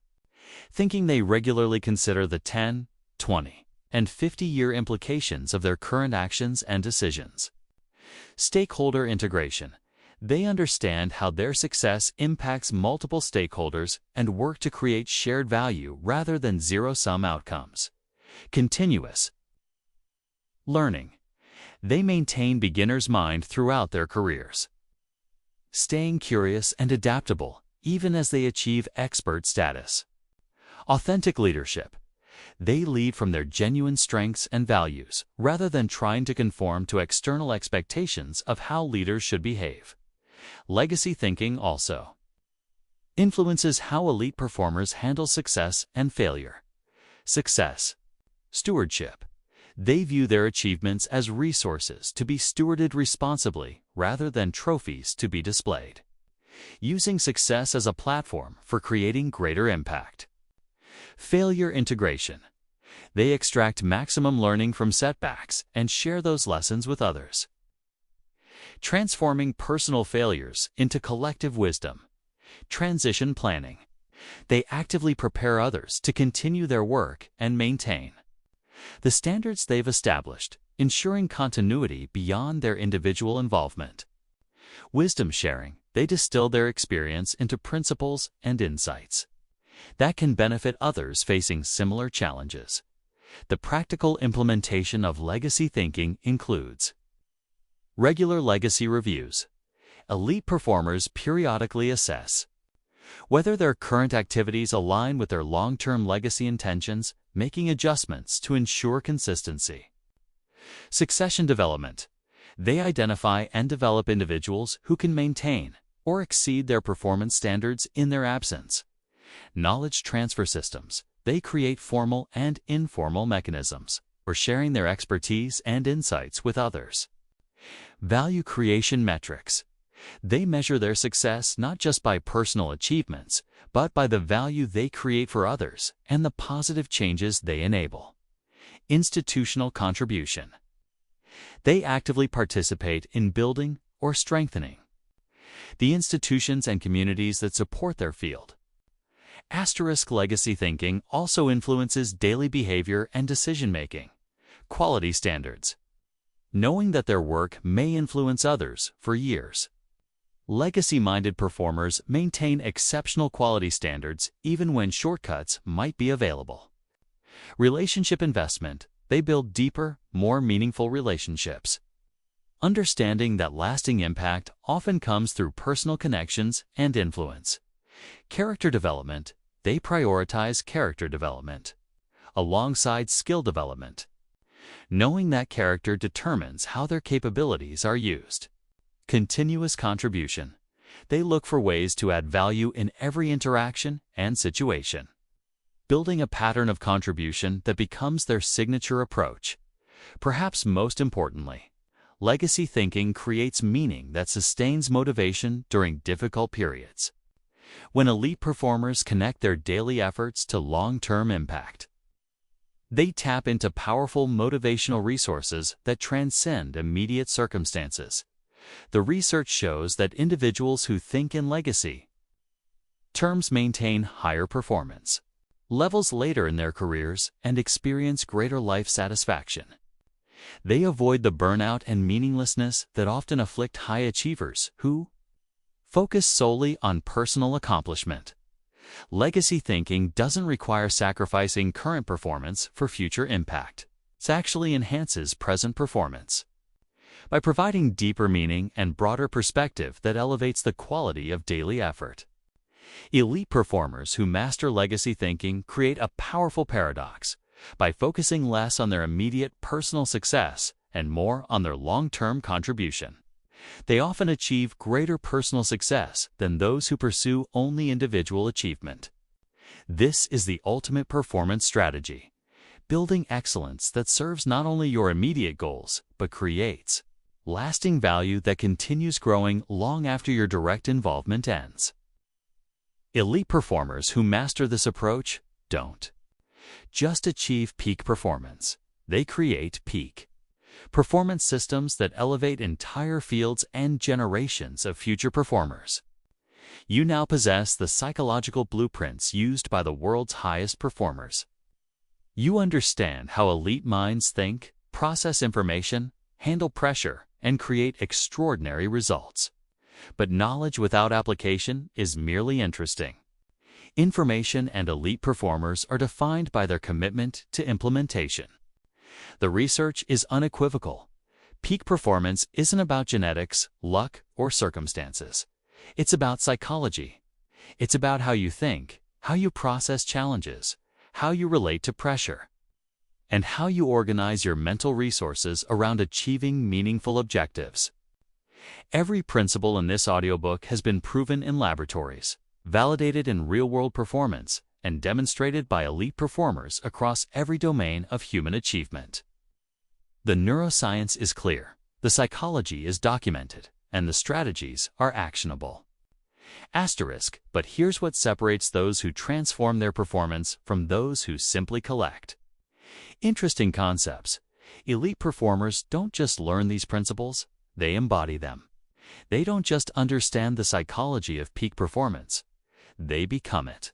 Thinking. They regularly consider the 10, 20, and 50-year implications of their current actions and decisions. Stakeholder integration. They understand how their success impacts multiple stakeholders and work to create shared value rather than zero-sum outcomes. Continuous learning. They maintain beginner's mind throughout their careers, staying curious and adaptable even as they achieve expert status. Authentic leadership. They lead from their genuine strengths and values rather than trying to conform to external expectations of how leaders should behave. Legacy thinking also influences how elite performers handle success and failure. Success. Stewardship. They view their achievements as resources to be stewarded responsibly rather than trophies to be displayed, using success as a platform for creating greater impact. Failure integration. They extract maximum learning from setbacks and share those lessons with others. Transforming personal failures into collective wisdom. Transition planning. They actively prepare others to continue their work and maintain the standards they've established, ensuring continuity beyond their individual involvement. Wisdom sharing. They distill their experience into principles and insights that can benefit others facing similar challenges. The practical implementation of legacy thinking includes regular legacy reviews. Elite performers periodically assess whether their current activities align with their long-term legacy intentions, making adjustments to ensure consistency. Succession development. They identify and develop individuals who can maintain or exceed their performance standards in their absence. Knowledge transfer systems. They create formal and informal mechanisms for sharing their expertise and insights with others. Value creation metrics. They measure their success not just by personal achievements, but by the value they create for others and the positive changes they enable. Institutional contribution. They actively participate in building or strengthening the institutions and communities that support their field. Asterisk legacy thinking also influences daily behavior and decision-making. Quality standards. Knowing that their work may influence others for years. Legacy-minded performers maintain exceptional quality standards even when shortcuts might be available. Relationship investment. They build deeper, more meaningful relationships. Understanding that lasting impact often comes through personal connections and influence. Character development. They prioritize character development alongside skill development, knowing that character determines how their capabilities are used. Continuous contribution. They look for ways to add value in every interaction and situation, building a pattern of contribution that becomes their signature approach. Perhaps most importantly, legacy thinking creates meaning that sustains motivation during difficult periods. When elite performers connect their daily efforts to long-term impact, they tap into powerful motivational resources that transcend immediate circumstances. The research shows that individuals who think in legacy terms maintain higher performance levels later in their careers and experience greater life satisfaction. They avoid the burnout and meaninglessness that often afflict high achievers who focus solely on personal accomplishment. Legacy thinking doesn't require sacrificing current performance for future impact. It actually enhances present performance by providing deeper meaning and broader perspective that elevates the quality of daily effort. Elite performers who master legacy thinking create a powerful paradox. By focusing less on their immediate personal success and more on their long-term contribution, they often achieve greater personal success than those who pursue only individual achievement. This is the ultimate performance strategy, building excellence that serves not only your immediate goals, but creates lasting value that continues growing long after your direct involvement ends. Elite performers who master this approach don't just achieve peak performance. They create peak performance systems that elevate entire fields and generations of future performers. You now possess the psychological blueprints used by the world's highest performers. You understand how elite minds think, process information, handle pressure, and create extraordinary results. But knowledge without application is merely interesting. Information and elite performers are defined by their commitment to implementation. The research is unequivocal. Peak performance isn't about genetics, luck, or circumstances. It's about psychology. It's about how you think, how you process challenges, how you relate to pressure, and how you organize your mental resources around achieving meaningful objectives. Every principle in this audiobook has been proven in laboratories, validated in real-world performance, and demonstrated by elite performers across every domain of human achievement. The neuroscience is clear, the psychology is documented, and the strategies are actionable. Asterisk, but here's what separates those who transform their performance from those who simply collect. Interesting concepts. Elite performers don't just learn these principles, they embody them. They don't just understand the psychology of peak performance, they become it.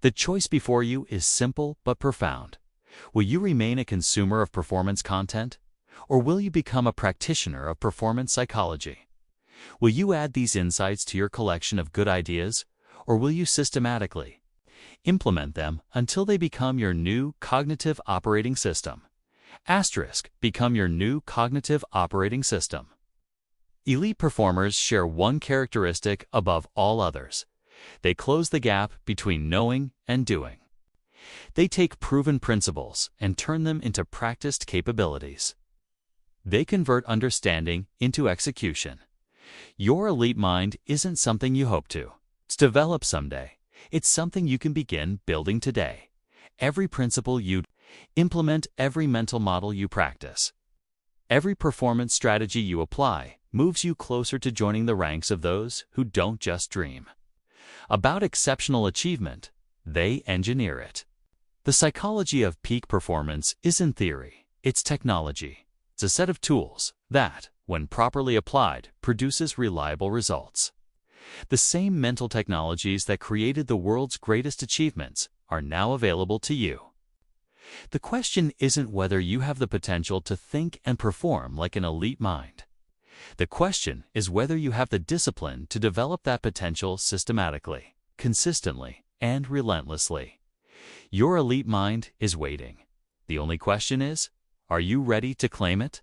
The choice before you is simple but profound. Will you remain a consumer of performance content, or will you become a practitioner of performance psychology? Will you add these insights to your collection of good ideas, or will you systematically implement them until they become your new cognitive operating system? Become your new cognitive operating system. Elite performers share one characteristic above all others. They close the gap between knowing and doing. They take proven principles and turn them into practiced capabilities. They convert understanding into execution. Your elite mind isn't something you hope to develop someday. It's something you can begin building today. Every principle you implement, every mental model you practice, every performance strategy you apply moves you closer to joining the ranks of those who don't just dream about exceptional achievement, they engineer it. The psychology of peak performance isn't theory, it's technology. It's a set of tools that, when properly applied, produces reliable results. The same mental technologies that created the world's greatest achievements are now available to you. The question isn't whether you have the potential to think and perform like an elite mind. The question is whether you have the discipline to develop that potential systematically, consistently, and relentlessly. Your elite mind is waiting. The only question is, are you ready to claim it?